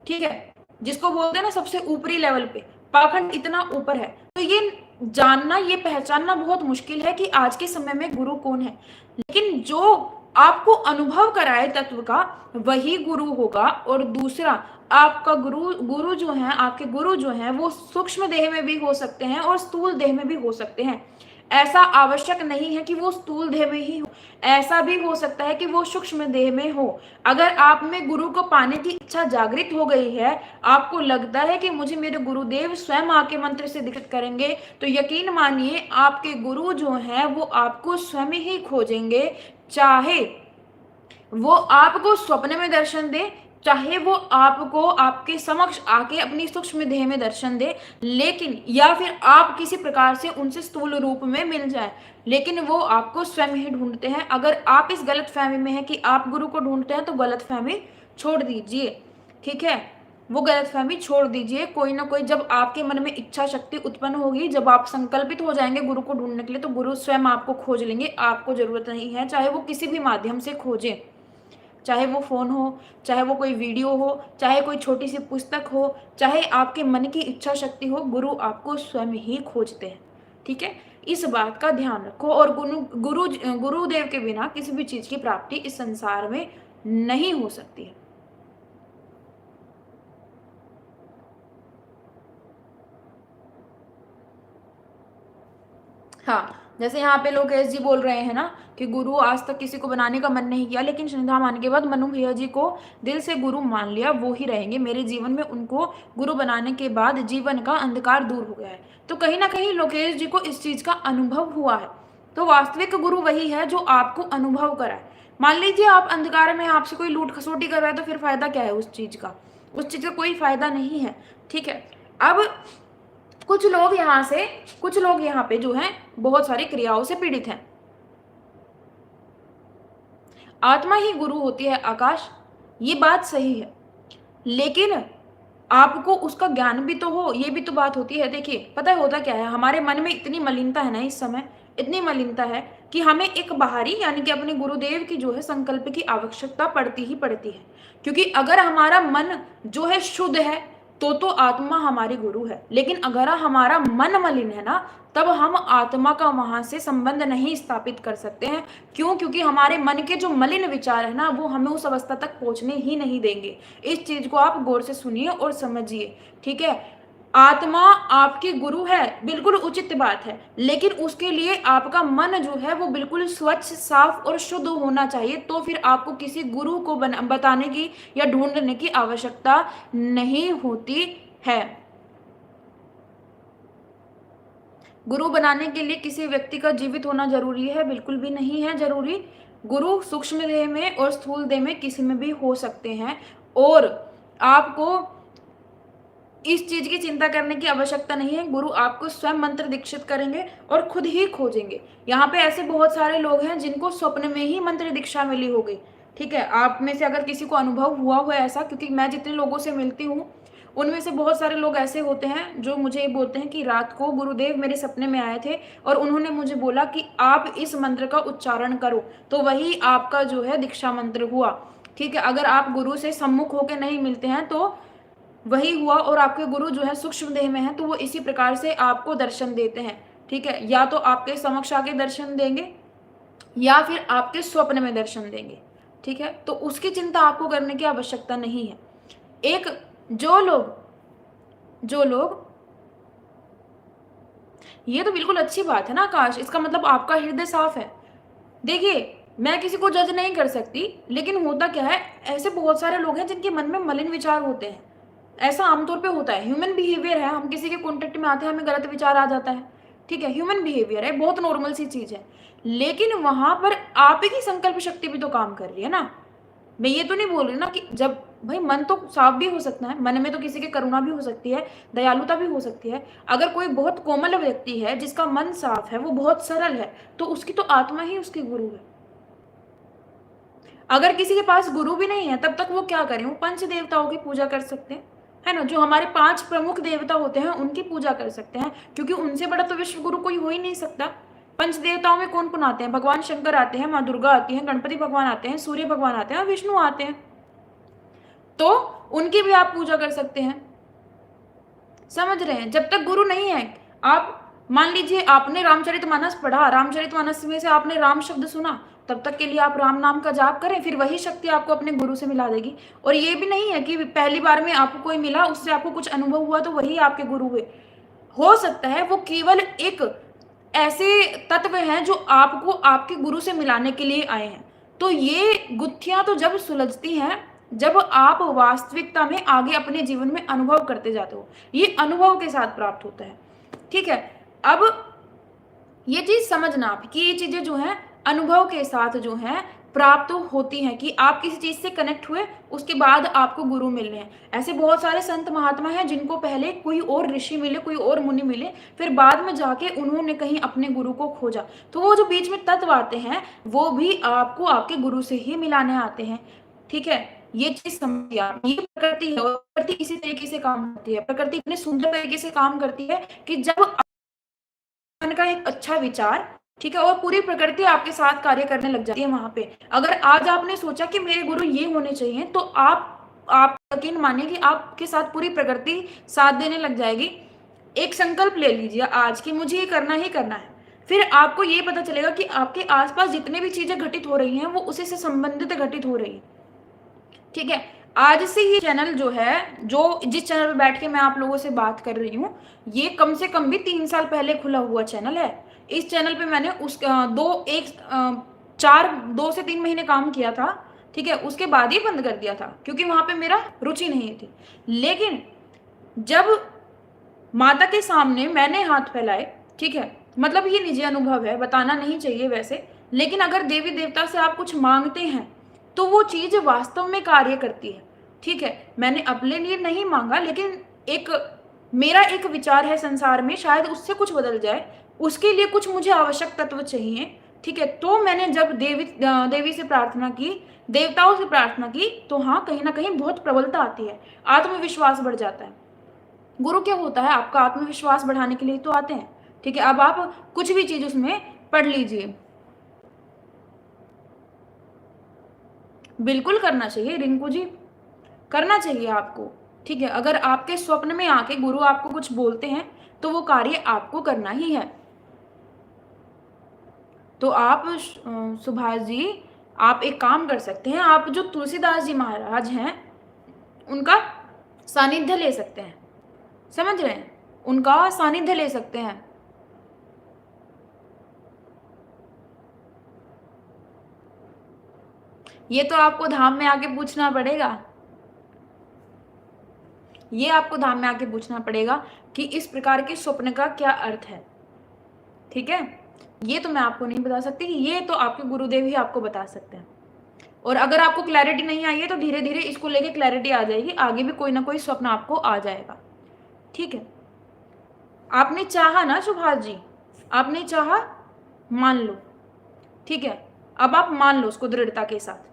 ठीक है, जिसको बोलते हैं ना सबसे ऊपरी लेवल पे, पाखंड इतना ऊपर है। तो ये जानना, ये पहचानना बहुत मुश्किल है कि आज के समय में गुरु कौन है। लेकिन जो आपको अनुभव कराए तत्व का, वही गुरु होगा। और दूसरा, आपका गुरु गुरु जो है, आपके गुरु जो है वो सूक्ष्म देह में भी हो सकते हैं और स्थूल देह में भी हो सकते हैं। ऐसा आवश्यक नहीं है कि वो स्थूल देह में ही हो, ऐसा भी हो सकता है कि वो सूक्ष्म देह में हो। अगर आप में गुरु को पाने की इच्छा जागृत हो गई है, आपको लगता है कि मुझे मेरे गुरुदेव स्वयं आके मंत्र से दीक्षित करेंगे, तो यकीन मानिए आपके गुरु जो हैं वो आपको स्वयं ही खोजेंगे। चाहे वो आपको स्वप्न में दर्शन दे, चाहे वो आपको आपके समक्ष आके अपनी सूक्ष्म देह में दर्शन दे, लेकिन या फिर आप किसी प्रकार से उनसे स्थूल रूप में मिल जाए, लेकिन वो आपको स्वयं ही ढूंढते हैं। अगर आप इस गलत फहमी में है कि आप गुरु को ढूंढते हैं, तो गलत फहमी छोड़ दीजिए, ठीक है। वो गलत फहमी छोड़ दीजिए। कोई ना कोई, जब आपके मन में इच्छा शक्ति उत्पन्न होगी, जब आप संकल्पित हो जाएंगे गुरु को ढूंढने के लिए, तो गुरु स्वयं आपको खोज लेंगे। आपको जरूरत नहीं है, चाहे वो किसी भी माध्यम से खोजे, चाहे वो फोन हो, चाहे वो कोई वीडियो हो, चाहे कोई छोटी सी पुस्तक हो, चाहे आपके मन की इच्छा शक्ति हो, गुरु आपको स्वयं ही खोजते हैं, ठीक है। इस बात का ध्यान रखो। और गुरुदेव के बिना किसी भी चीज की प्राप्ति इस संसार में नहीं हो सकती है। हाँ, जैसे यहाँ पे लोकेश जी बोल रहे हैं ना कि गुरु आज तक किसी को बनाने का मन नहीं किया, लेकिन श्रद्धाम आने के बाद मनु भैया जी को दिल से गुरु मान लिया, वो ही रहेंगे मेरे जीवन में। उनको गुरु बनाने के बाद जीवन का अंधकार दूर हो गया है। तो कहीं ना कहीं लोकेश जी को इस चीज का अनुभव हुआ है। तो वास्तविक गुरु वही है जो आपको अनुभव कराए। मान लीजिए आप अंधकार में, आपसे कोई लूट खसोटी कर रहा है, तो फिर फायदा क्या है उस चीज का? उस चीज का कोई फायदा नहीं है, ठीक है। अब कुछ लोग यहाँ पे जो हैं बहुत सारी क्रियाओं से पीड़ित हैं। आत्मा ही गुरु होती है आकाश, ये बात सही है, लेकिन आपको उसका ज्ञान भी तो हो, ये भी तो बात होती है। देखिए, पता है होता क्या है, हमारे मन में इतनी मलिनता है ना इस समय, इतनी मलिनता है कि हमें एक बाहरी यानी कि अपने गुरुदेव की जो है संकल्प की आवश्यकता पड़ती ही पड़ती है। क्योंकि अगर हमारा मन जो है शुद्ध है, तो आत्मा हमारी गुरु है। लेकिन अगर हमारा मन मलिन है ना, तब हम आत्मा का वहां से संबंध नहीं स्थापित कर सकते हैं। क्यों? क्योंकि हमारे मन के जो मलिन विचार है ना, वो हमें उस अवस्था तक पहुंचने ही नहीं देंगे। इस चीज को आप गौर से सुनिए और समझिए, ठीक है। आत्मा आपकी गुरु है, बिल्कुल उचित बात है, लेकिन उसके लिए आपका मन जो है वो बिल्कुल स्वच्छ, साफ और शुद्ध होना चाहिए। तो फिर आपको किसी गुरु को बताने की या ढूंढने की आवश्यकता नहीं होती है। गुरु बनाने के लिए किसी व्यक्ति का जीवित होना जरूरी है? बिल्कुल भी नहीं है जरूरी। गुरु सूक्ष्म देह में और स्थूल देह में किसी में भी हो सकते हैं। और आपको इस चीज की चिंता करने की आवश्यकता नहीं है। गुरु आपको स्वयं मंत्र दीक्षित करेंगे और खुद ही खोजेंगे। यहाँ पे ऐसे बहुत सारे लोग हैं जिनको स्वप्न में ही मंत्र दीक्षा मिली होगी, ठीक है। आप में से अगर किसी को अनुभव हुआ हो ऐसा, क्योंकि मैं जितने लोगों से मिलती हूँ उनमें से बहुत सारे लोग ऐसे होते हैं जो मुझे ये बोलते हैं कि रात को गुरुदेव मेरे सपने में आए थे और उन्होंने मुझे बोला कि आप इस मंत्र का उच्चारण करो, तो वही आपका जो है दीक्षा मंत्र हुआ, ठीक है। अगर आप गुरु से सम्मुख होकर नहीं मिलते हैं तो वही हुआ। और आपके गुरु जो है सूक्ष्म देह में है, तो वो इसी प्रकार से आपको दर्शन देते हैं, ठीक है। या तो आपके समक्ष आके दर्शन देंगे या फिर आपके स्वप्न में दर्शन देंगे, ठीक है। तो उसकी चिंता आपको करने की आवश्यकता नहीं है। एक जो लोग ये तो बिल्कुल अच्छी बात है ना आकाश, इसका मतलब आपका हृदय साफ है। देखिए, मैं किसी को जज नहीं कर सकती, लेकिन होता क्या है, ऐसे बहुत सारे लोग हैं जिनके मन में मलिन विचार होते हैं। ऐसा आमतौर पे होता है, ह्यूमन बिहेवियर है। हम किसी के कॉन्टेक्ट में आते हैं, हमें गलत विचार आ जाता है, ठीक है। ह्यूमन बिहेवियर है, बहुत नॉर्मल सी चीज है। लेकिन वहां पर आप ही की संकल्प शक्ति भी तो काम कर रही है ना। मैं ये तो नहीं बोल रही ना कि जब भाई मन तो साफ भी हो सकता है, मन में तो किसी की करुणा भी हो सकती है, दयालुता भी हो सकती है। अगर कोई बहुत कोमल व्यक्ति है जिसका मन साफ है, वो बहुत सरल है, तो उसकी तो आत्मा ही उसकी गुरु है। अगर किसी के पास गुरु भी नहीं है, तब तक वो क्या करें? वो पंच देवताओं की पूजा कर सकते हैं, है ना। जो हमारे 5 प्रमुख देवता होते हैं उनकी पूजा कर सकते हैं, क्योंकि उनसे बड़ा तो विश्व गुरु कोई हो ही नहीं सकता। पंच देवताओं में कौन कौन आते हैं? भगवान शंकर आते हैं, माँ दुर्गा आती हैं, गणपति भगवान आते हैं, सूर्य भगवान आते हैं और विष्णु आते हैं। तो उनकी भी आप पूजा कर सकते हैं, समझ रहे हैं। जब तक गुरु नहीं है, आप मान लीजिए आपने रामचरितमानस पढ़ा, रामचरितमानस में से आपने राम शब्द सुना, तब तक के लिए आप राम नाम का जाप करें, फिर वही शक्ति आपको अपने गुरु से मिला देगी। और ये भी नहीं है कि पहली बार में आपको कोई मिला, उससे आपको कुछ अनुभव हुआ तो वही आपके गुरु हुए। हो सकता है वो केवल एक ऐसे तत्व हैं जो आपको आपके गुरु से मिलाने के लिए आए हैं। तो ये गुत्थियां तो जब सुलझती हैं जब आप वास्तविकता में आगे अपने जीवन में अनुभव करते जाते हो। ये अनुभव के साथ प्राप्त होता है। ठीक है, अब ये चीज समझना आप कि ये चीजें जो हैं अनुभव के साथ जो हैं प्राप्त होती हैं, कि आप किसी चीज से कनेक्ट हुए उसके बाद आपको गुरु मिल रहे हैं। ऐसे बहुत सारे संत महात्मा हैं जिनको पहले कोई और ऋषि मिले, कोई और मुनि मिले, फिर बाद में जाके उन्होंने कहीं अपने गुरु को खोजा। तो वो जो बीच में तत्व आते हैं वो भी आपको आपके गुरु से ही मिलाने आते हैं। ठीक है, ये चीज समझिए आप। ये प्रकृति है और प्रकृति इसी तरीके से काम करती है। प्रकृति इतने सुंदर तरीके से काम करती है कि जब मन का एक अच्छा विचार, ठीक है, और पूरी प्रकृति आपके साथ कार्य करने लग जाती है वहां पे। अगर आज आपने सोचा कि मेरे गुरु ये होने चाहिए, तो आप यकीन मानिए कि आपके साथ पूरी प्रकृति साथ देने लग जाएगी। एक संकल्प ले लीजिए आज कि मुझे ये करना ही करना है, फिर आपको ये पता चलेगा कि आपके आसपास जितने भी चीजें घटित हो रही हैं वो उसी से संबंधित घटित हो रही है। ठीक है, आज से ही चैनल जो है, जो जिस चैनल पे बैठ के मैं आप लोगों से बात कर रही हूँ, ये कम से कम भी 3 साल पहले खुला हुआ चैनल है। इस चैनल पे मैंने 2 से 3 महीने काम किया था। ठीक है, उसके बाद ही बंद कर दिया था क्योंकि वहां पे मेरा रुचि नहीं थी। लेकिन जब माता के सामने मैंने हाथ फैलाए, ठीक है, मतलब ये निजी अनुभव है, बताना नहीं चाहिए वैसे, लेकिन अगर देवी देवता से आप कुछ मांगते हैं तो वो चीज वास्तव में कार्य करती है। ठीक है, मैंने अपने लिए नहीं मांगा, लेकिन एक मेरा एक विचार है संसार में, शायद उससे कुछ बदल जाए, उसके लिए कुछ मुझे आवश्यक तत्व चाहिए। ठीक है, तो मैंने जब देवी से प्रार्थना की, देवताओं से प्रार्थना की, तो हाँ, कहीं ना कहीं बहुत प्रबलता आती है, आत्मविश्वास बढ़ जाता है। गुरु क्या होता है, आपका आत्मविश्वास बढ़ाने के लिए तो आते हैं। ठीक है, अब आप कुछ भी चीज उसमें पढ़ लीजिए। बिल्कुल करना चाहिए रिंकू जी, करना चाहिए आपको। ठीक है, अगर आपके स्वप्न में आके गुरु आपको कुछ बोलते हैं तो वो कार्य आपको करना ही है। तो आप सुभाष जी, आप एक काम कर सकते हैं, आप जो तुलसीदास जी महाराज हैं उनका सानिध्य ले सकते हैं। समझ रहे हैं, उनका सानिध्य ले सकते हैं। ये तो आपको धाम में आके पूछना पड़ेगा, ये आपको धाम में आके पूछना पड़ेगा कि इस प्रकार के स्वप्न का क्या अर्थ है। ठीक है, ये तो मैं आपको नहीं बता सकती, ये तो आपके गुरुदेव ही आपको बता सकते हैं। और अगर आपको क्लैरिटी नहीं आई है तो धीरे धीरे इसको लेके क्लैरिटी आ जाएगी, आगे भी कोई ना कोई स्वप्न आपको आ जाएगा। ठीक है, आपने चाहा ना सुभाष जी, आपने चाहा, मान लो। ठीक है, अब आप मान लो उसको दृढ़ता के साथ।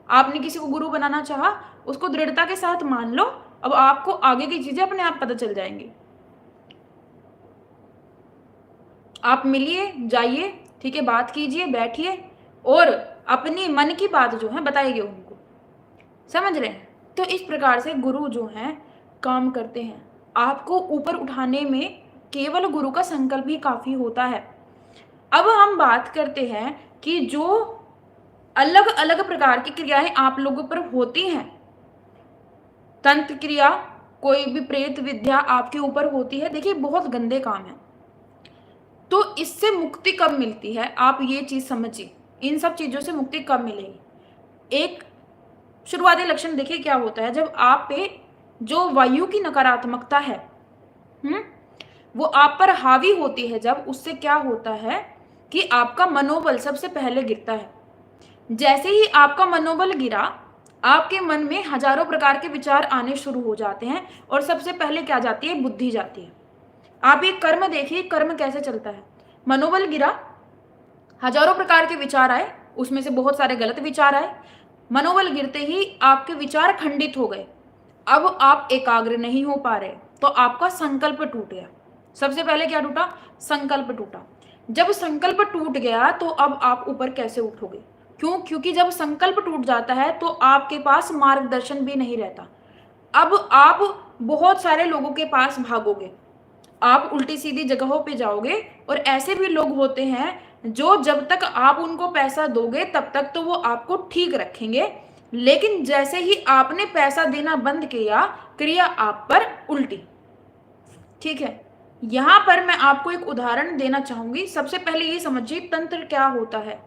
आपने किसी को गुरु बनाना चाहा, उसको दृढ़ता के साथ मान लो। अब आपको आगे की चीजें अपने आप पता चल जाएंगी। आप मिलिए, जाइए, ठीक है, बात कीजिए, बैठिए और अपनी मन की बात जो है बताइए उनको। समझ रहे हैं, तो इस प्रकार से गुरु जो हैं काम करते हैं। आपको ऊपर उठाने में केवल गुरु का संकल्प ही काफी होता है। अब हम बात करते हैं कि जो अलग अलग प्रकार की क्रियाएं आप लोगों पर होती हैं, तंत्र क्रिया, कोई भी प्रेत विद्या आपके ऊपर होती है, देखिए बहुत गंदे काम है। तो इससे मुक्ति कब मिलती है, आप ये चीज समझिए, इन सब चीजों से मुक्ति कब मिलेगी। एक शुरुआती लक्षण देखिए क्या होता है, जब आप पे जो वायु की नकारात्मकता है वो आप पर हावी होती है, जब उससे क्या होता है कि आपका मनोबल सबसे पहले गिरता है। जैसे ही आपका मनोबल गिरा, आपके मन में हजारों प्रकार के विचार आने शुरू हो जाते हैं और सबसे पहले क्या जाती है, बुद्धि जाती है। आप एक कर्म देखिए, कर्म कैसे चलता है, मनोबल गिरा, हजारों प्रकार के विचार आए, उसमें से बहुत सारे गलत विचार आए, मनोबल गिरते ही आपके विचार खंडित हो गए, अब आप एकाग्र नहीं हो पा रहे, तो आपका संकल्प टूट गया। सबसे पहले क्या टूटा, संकल्प टूटा। जब संकल्प टूट गया तो अब आप ऊपर कैसे उठोगे, क्यों, क्योंकि जब संकल्प टूट जाता है तो आपके पास मार्गदर्शन भी नहीं रहता। अब आप बहुत सारे लोगों के पास भागोगे, आप उल्टी सीधी जगहों पे जाओगे। और ऐसे भी लोग होते हैं जो जब तक आप उनको पैसा दोगे तब तक तो वो आपको ठीक रखेंगे, लेकिन जैसे ही आपने पैसा देना बंद किया, क्रिया आप पर उल्टी। ठीक है, यहां पर मैं आपको एक उदाहरण देना चाहूंगी। सबसे पहले ये समझिए तंत्र क्या होता है।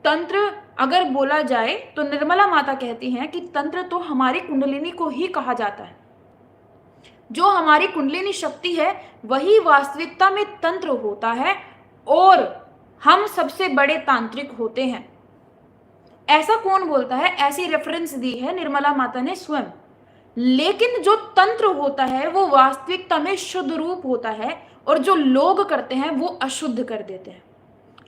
तंत्र अगर बोला जाए तो निर्मला माता कहती हैं कि तंत्र तो हमारी कुंडलिनी को ही कहा जाता है। जो हमारी कुंडलिनी शक्ति है वही वास्तविकता में तंत्र होता है, और हम सबसे बड़े तांत्रिक होते हैं। ऐसा कौन बोलता है? ऐसी रेफरेंस दी है निर्मला माता ने स्वयं। लेकिन जो तंत्र होता है वो वास्तविकता में शुद्ध रूप होता है, और जो लोग करते हैं वो अशुद्ध कर देते हैं,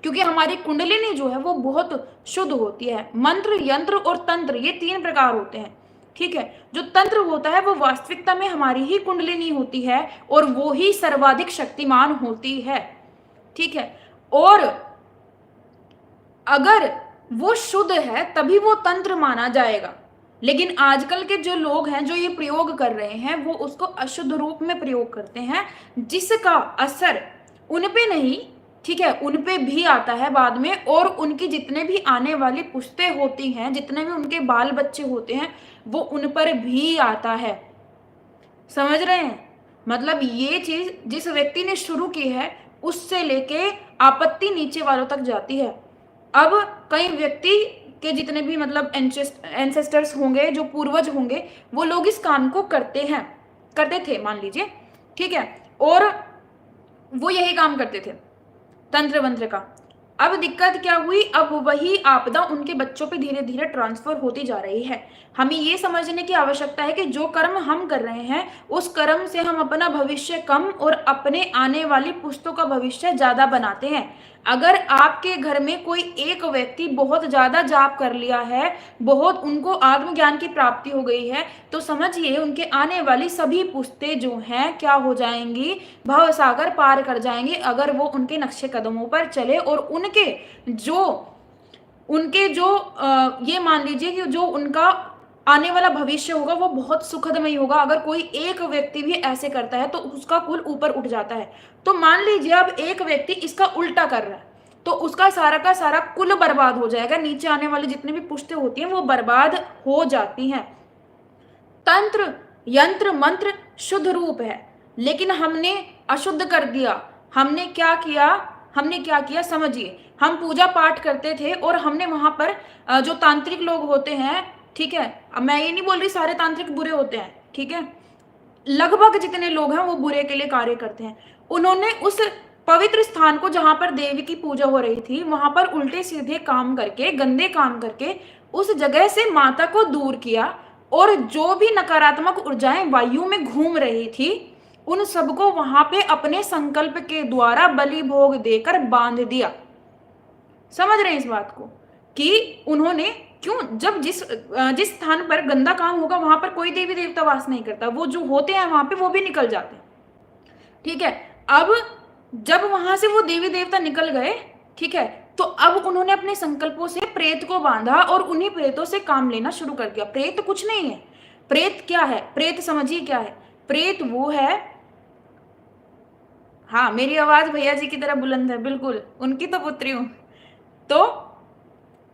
क्योंकि हमारी कुंडलिनी जो है वो बहुत शुद्ध होती है। मंत्र, यंत्र और तंत्र ये 3 प्रकार होते हैं। ठीक है, जो तंत्र होता है वो वास्तविकता में हमारी ही कुंडलिनी होती है, और वो ही सर्वाधिक शक्तिमान होती है। ठीक है, और अगर वो शुद्ध है तभी वो तंत्र माना जाएगा। लेकिन आजकल के जो लोग हैं जो ये प्रयोग कर रहे हैं वो उसको अशुद्ध रूप में प्रयोग करते हैं, जिसका असर उन पे नहीं, ठीक है, उन पे भी आता है बाद में, और उनकी जितने भी आने वाली पुश्तें होती हैं, जितने भी उनके बाल बच्चे होते हैं, वो उन पर भी आता है। समझ रहे हैं? मतलब ये चीज जिस व्यक्ति ने शुरू की है उससे लेके आपत्ति नीचे वालों तक जाती है। अब कई व्यक्ति के जितने भी मतलब एंसेस्टर्स होंगे, जो पूर्वज होंगे, वो लोग इस काम को करते थे मान लीजिए। ठीक है, और वो यही काम करते थे तंत्र मंत्र का। अब दिक्कत क्या हुई? अब वही आपदा उनके बच्चों पे धीरे धीरे ट्रांसफर होती जा रही है। हमें ये समझने की आवश्यकता है कि जो कर्म हम कर रहे हैं उस कर्म से हम अपना भविष्य कम और अपने आने वाली पुश्तों का भविष्य ज्यादा बनाते हैं। अगर आपके घर में कोई एक व्यक्ति बहुत ज्यादा जाप कर लिया है, बहुत उनको आत्मज्ञान की प्राप्ति हो गई है, तो समझिए उनके आने वाली सभी पुश्तें जो हैं क्या हो जाएंगी? भव सागर पार कर जाएंगी, अगर वो उनके नक्शे कदमों पर चले। और उनके जो ये मान लीजिए कि जो उनका आने वाला भविष्य होगा वो बहुत सुखदमय होगा। अगर कोई एक व्यक्ति भी ऐसे करता है तो उसका कुल ऊपर उठ जाता है। तो मान लीजिए अब एक व्यक्ति इसका उल्टा कर रहा है तो उसका सारा का सारा कुल बर्बाद हो जाएगा, नीचे आने वाली जितनी भी पुश्तें होती हैं वो बर्बाद हो जाती हैं। तंत्र, यंत्र, मंत्र शुद्ध रूप है, लेकिन हमने अशुद्ध कर दिया। हमने क्या किया समझिए। हम पूजा पाठ करते थे और हमने वहां पर जो तांत्रिक लोग होते हैं, ठीक है, अब मैं ये नहीं बोल रही सारे तांत्रिक बुरे होते हैं, ठीक है, लगभग जितने लोग हैं वो बुरे के लिए कार्य करते हैं। उन्होंने उस पवित्र स्थान को जहां पर देवी की पूजा हो रही थी वहां पर उल्टे सीधे काम करके, गंदे काम करके उस जगह से माता को दूर किया, और जो भी नकारात्मक ऊर्जाएं वायु में घूम रही थी उन सबको वहां पे अपने संकल्प के द्वारा बलि भोग देकर बांध दिया। समझ रहे हैं इस बात को? कि उन्होंने क्यों, जब जिस स्थान पर गंदा काम होगा वहां पर कोई देवी देवता वास नहीं करता, वो जो होते हैं वहां पे वो भी निकल जाते हैं। ठीक है, अब जब वहां से वो देवी देवता निकल गए, ठीक है, तो अब उन्होंने अपने संकल्पों से प्रेत को बांधा और उन्हीं प्रेतों से काम लेना शुरू कर दिया। प्रेत कुछ नहीं है। प्रेत क्या है? प्रेत समझिए क्या है। प्रेत वो है, हाँ मेरी आवाज भैया जी की तरह बुलंद है, बिल्कुल उनकी तो पुत्री हूं। तो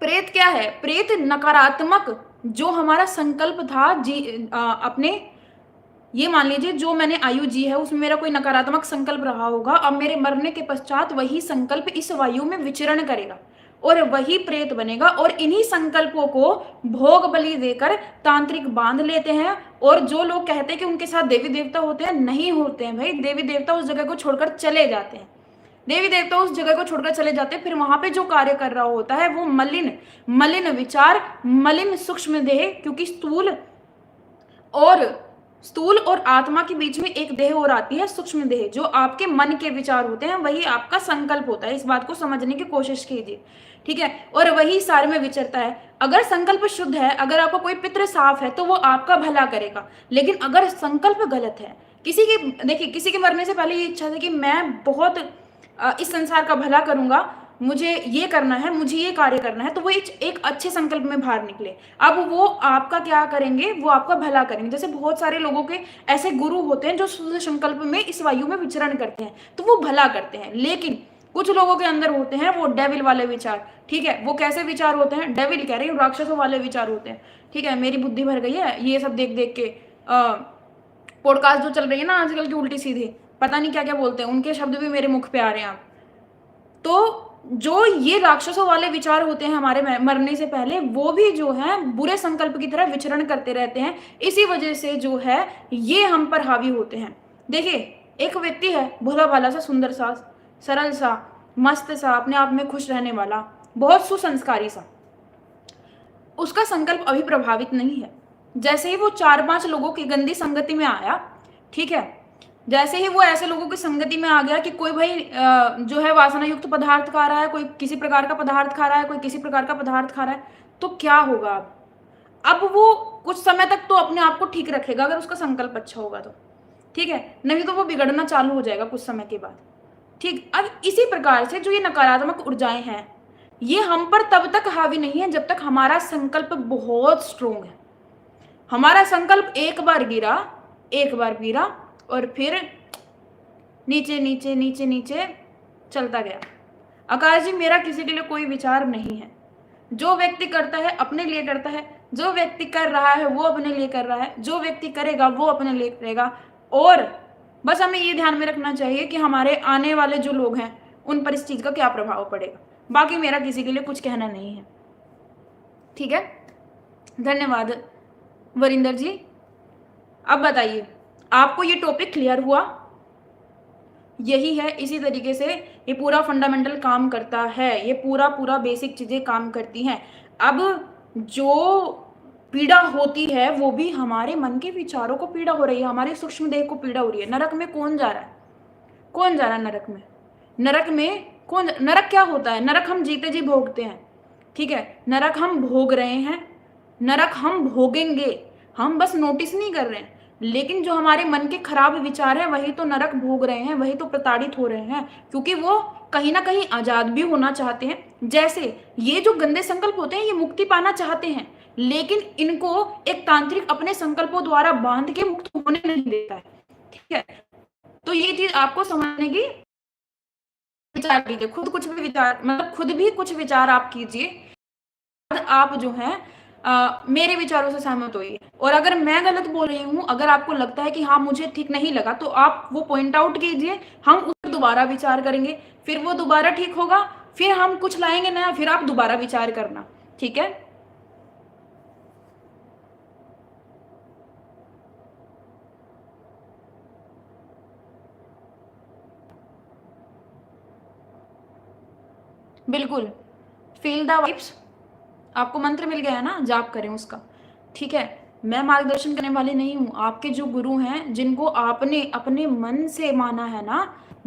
प्रेत क्या है? प्रेत नकारात्मक जो हमारा संकल्प था अपने, ये मान लीजिए जो मैंने आयु जी है उसमें मेरा कोई नकारात्मक संकल्प रहा होगा, अब मेरे मरने के पश्चात वही संकल्प इस वायु में विचरण करेगा और वही प्रेत बनेगा, और इन्हीं संकल्पों को भोग बलि देकर तांत्रिक बांध लेते हैं। और जो लोग कहते हैं कि उनके साथ देवी देवता होते हैं, नहीं होते हैं भाई। देवी देवता उस जगह को छोड़कर चले जाते हैं। देवी देवता उस जगह को छोड़कर चले जाते हैं, फिर वहां पे जो कार्य कर रहा होता है वो मलिन विचार, मलिन सूक्ष्म देह, क्योंकि स्थूल और आत्मा के बीच में एक देह और आती है सूक्ष्म देह, जो आपके मन के विचार होते हैं, वही आपका संकल्प होता है। इस बात को समझने की कोशिश कीजिए, ठीक है, और वही सारे में विचरता है। अगर संकल्प शुद्ध है, अगर आपका कोई पितृ साफ है तो वो आपका भला करेगा। लेकिन अगर संकल्प गलत है, किसी के मरने से पहले ये इच्छा थी कि मैं बहुत इस संसार का भला करूंगा, मुझे ये करना है, मुझे ये कार्य करना है, तो वो एक अच्छे संकल्प में बाहर निकले। अब वो आपका क्या करेंगे, वो आपका भला करेंगे। जैसे बहुत सारे लोगों के ऐसे गुरु होते हैं जो शुद्ध संकल्प में इस वायु में विचरण करते हैं, तो वो भला करते हैं। लेकिन कुछ लोगों के अंदर होते हैं वो डेविल वाले विचार, ठीक है। वो कैसे विचार होते हैं, डेविल कह रही हूँ, राक्षसों वाले विचार होते हैं, ठीक है। मेरी बुद्धि भर गई है ये सब देख देख के। पॉडकास्ट जो चल रही है ना आजकल की उल्टी सीधी, पता नहीं क्या क्या बोलते हैं, उनके शब्द भी मेरे मुख पे आ रहे हैं आप। तो जो ये राक्षसों वाले विचार होते हैं हमारे मरने से पहले, वो भी जो है बुरे संकल्प की तरह विचरण करते रहते हैं। इसी वजह से जो है ये हम पर हावी होते हैं। देखिए, एक व्यक्ति है भोला भाला सा, सुंदर सा, सरल सा, मस्त सा, अपने आप में खुश रहने वाला, बहुत सुसंस्कारी सा, उसका संकल्प अभी प्रभावित नहीं है। जैसे ही वो 4-5 लोगों की गंदी संगति में आया, ठीक है, जैसे ही वो ऐसे लोगों की संगति में आ गया कि कोई भाई जो है वासना युक्त पदार्थ खा रहा है, कोई किसी प्रकार का पदार्थ खा रहा है, कोई किसी प्रकार का पदार्थ खा रहा है, तो क्या होगा अब वो कुछ समय तक तो अपने आप को ठीक रखेगा अगर उसका संकल्प अच्छा होगा तो, ठीक है, नहीं तो वो बिगड़ना चालू हो जाएगा कुछ समय के बाद, ठीक। अब इसी प्रकार से जो ये नकारात्मक ऊर्जाएं हैं, ये हम पर तब तक हावी नहीं है जब तक हमारा संकल्प बहुत स्ट्रोंग है। हमारा संकल्प एक बार गिरा और फिर नीचे नीचे नीचे नीचे चलता गया। आकाश जी, मेरा किसी के लिए कोई विचार नहीं है। जो व्यक्ति करता है अपने लिए करता है, जो व्यक्ति कर रहा है वो अपने लिए कर रहा है, जो व्यक्ति करेगा वो अपने लिए करेगा। और बस हमें ये ध्यान में रखना चाहिए कि हमारे आने वाले जो लोग हैं उन पर इस चीज का क्या प्रभाव पड़ेगा। बाकी मेरा किसी के लिए कुछ कहना नहीं है, ठीक है। धन्यवाद वरिंदर जी। अब बताइए, आपको ये टॉपिक क्लियर हुआ? यही है, इसी तरीके से ये पूरा फंडामेंटल काम करता है, ये पूरा बेसिक चीजें काम करती हैं। अब जो पीड़ा होती है वो भी हमारे मन के विचारों को पीड़ा हो रही है, हमारे सूक्ष्म देह को पीड़ा हो रही है। नरक में कौन जा रहा है, कौन जा रहा है नरक में? नरक में कौन? नरक क्या होता है? नरक हम जीते जी भोगते हैं, ठीक है। नरक हम भोग रहे हैं, नरक हम भोगेंगे, हम बस नोटिस नहीं कर रहे हैं। लेकिन जो हमारे मन के खराब विचार हैं वही तो नरक भोग रहे हैं, वही तो प्रताड़ित हो रहे हैं, क्योंकि वो कहीं ना कहीं आजाद भी होना चाहते हैं। जैसे ये जो गंदे संकल्प होते हैं ये मुक्ति पाना चाहते हैं, लेकिन इनको एक तांत्रिक अपने संकल्पों द्वारा बांध के मुक्त होने नहीं देता है, ठीक है। तो ये चीज आपको समझने की, विचार कीजिए, खुद कुछ भी विचार, मतलब खुद भी कुछ विचार आप कीजिए, आप जो है मेरे विचारों से सहमत होइए। और अगर मैं गलत बोल रही हूँ, अगर आपको लगता है कि हाँ मुझे ठीक नहीं लगा, तो आप वो पॉइंट आउट कीजिए, हम उस पर दोबारा विचार करेंगे, फिर वो दोबारा ठीक होगा, फिर हम कुछ लाएंगे नया, फिर आप दोबारा विचार करना, ठीक है। बिल्कुल, फील द वाइब्स। आपको मंत्र मिल गया ना, जाप करें उसका, ठीक है। मैं मार्गदर्शन करने वाली नहीं हूँ, आपके जो गुरु हैं जिनको आपने अपने मन से माना है ना,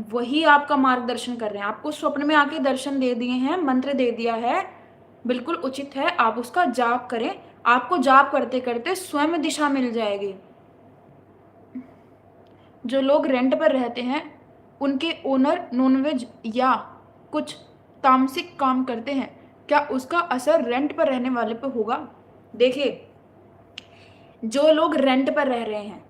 वही आपका मार्गदर्शन कर रहे हैं। आपको स्वप्न में आके दर्शन दे दिए हैं, मंत्र दे दिया है, बिल्कुल उचित है, आप उसका जाप करें। आपको जाप करते करते स्वयं दिशा मिल जाएगी। जो लोग रेंट पर रहते हैं उनके ओनर नॉनवेज या कुछ तामसिक काम करते हैं, क्या उसका असर रेंट पर रहने वाले पर होगा? देखिए, जो लोग रेंट पर रह रहे हैं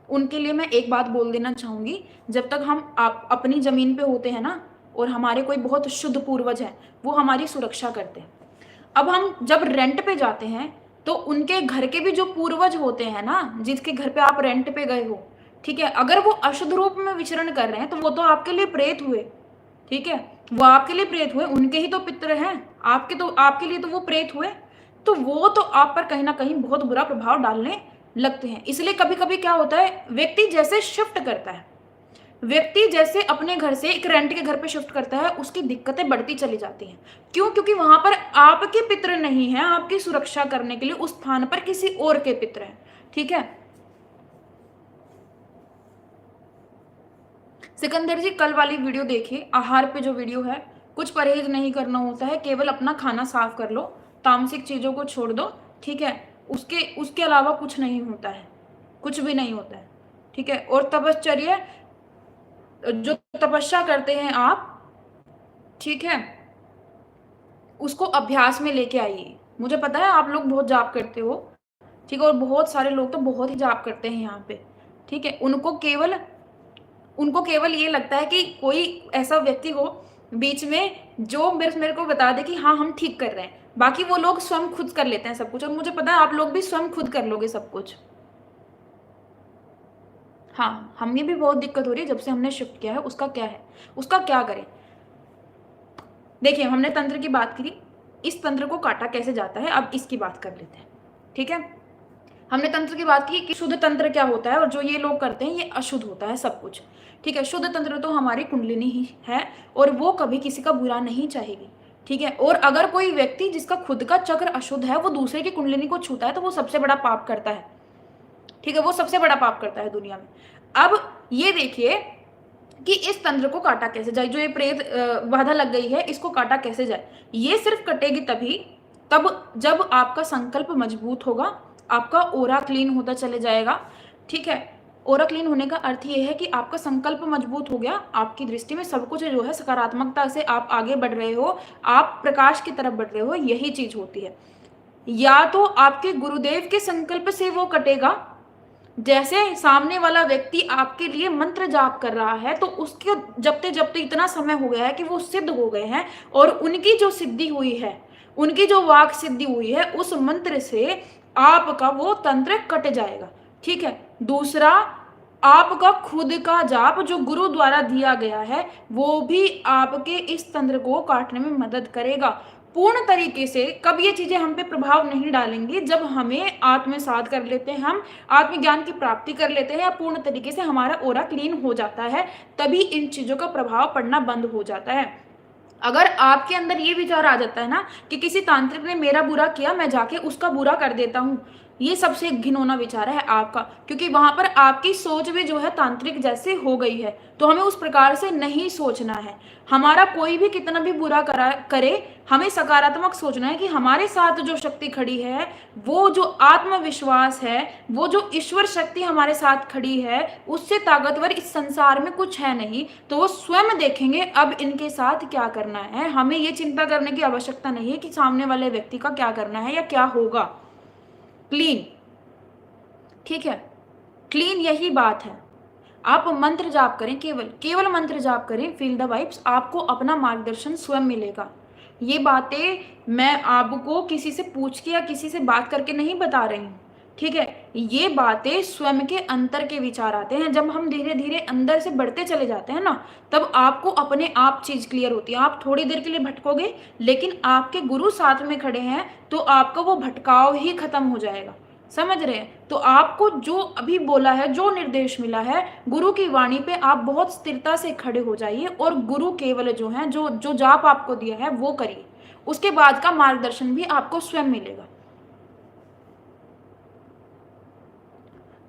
उनके लिए मैं एक बात बोल देना चाहूँगी, जब तक हम आप अपनी ज़मीन पे होते हैं ना, और हमारे कोई बहुत शुद्ध पूर्वज हैं, वो हमारी सुरक्षा करते हैं। अब हम जब रेंट पे जाते हैं तो उनके घर के भी जो पूर्वज होते हैं ना, जिसके घर पे आप रेंट पे गए हो, ठीक है, अगर वो अशुद्ध रूप में विचरण कर रहे हैं तो वो तो आपके लिए प्रेत हुए, ठीक है। वो आपके लिए प्रेत हुए, उनके ही तो पितर हैं, आपके लिए तो वो प्रेत हुए। तो वो तो आप पर कहीं ना कहीं बहुत बुरा प्रभाव डालने लगते हैं। इसलिए कभी कभी क्या होता है, व्यक्ति जैसे शिफ्ट करता है, व्यक्ति जैसे अपने घर से एक रेंट के घर पे शिफ्ट करता है, उसकी दिक्कतें बढ़ती चली जाती हैं। क्यों? क्योंकि वहां पर आपके पितर नहीं है, आपकी सुरक्षा करने के लिए उस स्थान पर किसी और के पितर हैं, ठीक है। सिकंदर जी, कल वाली वीडियो देखिए, आहार पे जो वीडियो है, कुछ परहेज नहीं करना होता है, केवल अपना खाना साफ कर लो, तामसिक चीजों को छोड़ दो, ठीक है। उसके उसके अलावा कुछ नहीं होता है, कुछ भी नहीं होता है, ठीक है। और तपश्चर्या जो तपस्या करते हैं आप, ठीक है, उसको अभ्यास में लेके आइए। मुझे पता है आप लोग बहुत जाप करते हो, ठीक है, और बहुत सारे लोग तो बहुत ही जाप करते हैं यहाँ पे, ठीक है। उनको केवल ये लगता है कि कोई ऐसा व्यक्ति हो बीच में जो मेरे को बता दे कि हाँ हम ठीक कर रहे हैं, बाकी वो लोग स्वयं खुद कर लेते हैं सब कुछ। और मुझे पता है आप लोग भी स्वयं खुद कर लोगे सब कुछ। हाँ, हमें भी बहुत दिक्कत हो रही है जब से हमने शिफ्ट किया है। उसका क्या है, उसका क्या करें। देखिए, हमने तंत्र की बात करी, इस तंत्र को काटा कैसे जाता है, अब इसकी बात कर लेते हैं, ठीक है। हमने तंत्र की बात की कि शुद्ध तंत्र क्या होता है, और जो ये लोग करते हैं ये अशुद्ध होता है सब कुछ, ठीक है। शुद्ध तंत्र तो हमारी कुंडलिनी ही है, और वो कभी किसी का बुरा नहीं चाहेगी, ठीक है। और अगर कोई व्यक्ति जिसका खुद का चक्र अशुद्ध है वो दूसरे की कुंडलिनी को छूता है तो वो सबसे बड़ा पाप करता है, ठीक है, वो सबसे बड़ा पाप करता है दुनिया में। अब ये देखिए कि इस तंत्र को काटा कैसे जाए, जो ये प्रेत बाधा लग गई है इसको काटा कैसे जाए। ये सिर्फ कटेगी तभी तब जब आपका संकल्प मजबूत होगा, आपका ओरा क्लीन होता चले जाएगा, ठीक है। ओरा क्लीन होने का अर्थ ये है कि आपका संकल्प मजबूत हो गया, आपकी दृष्टि में सब कुछ जो है सकारात्मकता से आप आगे बढ़ रहे हो, आप प्रकाश की तरफ बढ़ रहे हो, यही चीज होती है। या तो आपके गुरुदेव के संकल्प से वो कटेगा, जैसे सामने वाला व्यक्ति आपके लिए मंत्र जाप कर रहा है तो उसके जपते जपते इतना समय हो गया है कि वो सिद्ध हो गए हैं, और उनकी जो सिद्धि हुई है, उनकी जो वाक सिद्धि हुई है, उस मंत्र से आपका वो तंत्र कट जाएगा, ठीक है। दूसरा, आपका खुद का जाप जो गुरु द्वारा दिया गया है वो भी आपके इस तंत्र को काटने में मदद करेगा पूर्ण तरीके से। कब ये चीजें हम पे प्रभाव नहीं डालेंगी, जब हमें आत्मसात कर लेते हैं, हम आत्मज्ञान की प्राप्ति कर लेते हैं, या पूर्ण तरीके से हमारा ओरा क्लीन हो जाता है, तभी इन चीजों का प्रभाव पड़ना बंद हो जाता है। अगर आपके अंदर ये विचार आ जाता है ना कि किसी तांत्रिक ने मेरा बुरा किया, मैं जाके उसका बुरा कर देता हूँ, ये सबसे घिनौना विचार है आपका, क्योंकि वहां पर आपकी सोच भी जो है तांत्रिक जैसे हो गई है। तो हमें उस प्रकार से नहीं सोचना है। हमारा कोई भी कितना भी बुरा करे, हमें सकारात्मक सोचना है कि हमारे साथ जो शक्ति खड़ी है, वो जो आत्मविश्वास है, वो जो ईश्वर शक्ति हमारे साथ खड़ी है, उससे ताकतवर इस संसार में कुछ है नहीं। तो वो स्वयं देखेंगे अब इनके साथ क्या करना है। हमें ये चिंता करने की आवश्यकता नहीं है कि सामने वाले व्यक्ति का क्या करना है या क्या होगा। क्लीन, ठीक है, क्लीन यही बात है। आप मंत्र जाप करें, केवल केवल मंत्र जाप करें, फील द वाइब्स, आपको अपना मार्गदर्शन स्वयं मिलेगा। ये बातें मैं आपको किसी से पूछ के या किसी से बात करके नहीं बता रही हूँ, ठीक है। ये बातें स्वयं के अंतर के विचार आते हैं। जब हम धीरे धीरे अंदर से बढ़ते चले जाते हैं ना, तब आपको अपने आप चीज क्लियर होती है। आप थोड़ी देर के लिए भटकोगे, लेकिन आपके गुरु साथ में खड़े हैं तो आपका वो भटकाव ही खत्म हो जाएगा, समझ रहे हैं। तो आपको जो अभी बोला है, जो निर्देश मिला है गुरु की वाणी पे, आप बहुत स्थिरता से खड़े हो जाइए, और गुरु केवल जो है, जो जो जाप आपको दिया है वो करिए। उसके बाद का मार्गदर्शन भी आपको स्वयं मिलेगा।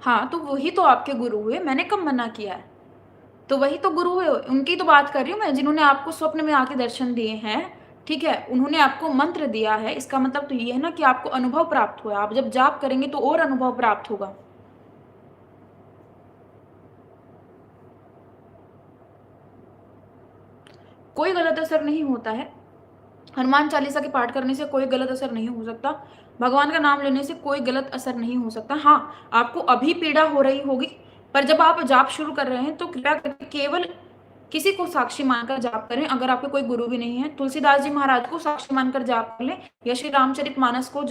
हाँ, तो वही तो आपके गुरु हुए, मैंने कब मना किया है। तो वही तो गुरु हुए, उनकी तो बात कर रही हूँ मैं, जिन्होंने आपको स्वप्न में आके दर्शन दिए हैं, ठीक है। उन्होंने आपको मंत्र दिया है, इसका मतलब तो ये है ना कि आपको अनुभव प्राप्त हुआ। आप जब जाप करेंगे तो और अनुभव प्राप्त होगा। कोई गलत असर नहीं होता है। हनुमान चालीसा के पाठ करने से कोई गलत असर नहीं हो सकता। भगवान का नाम लेने से कोई गलत असर नहीं हो सकता। हाँ, आपको अभी पीड़ा हो रही होगी, पर जब आप जाप शुरू कर रहे हैं तो कृपया करके केवल किसी को साक्षी मानकर जाप करें। अगर आपके कोई गुरु भी नहीं है, तुलसीदास जी महाराज को साक्षी मानकर जाप कर लें, या श्री रामचरितमानस को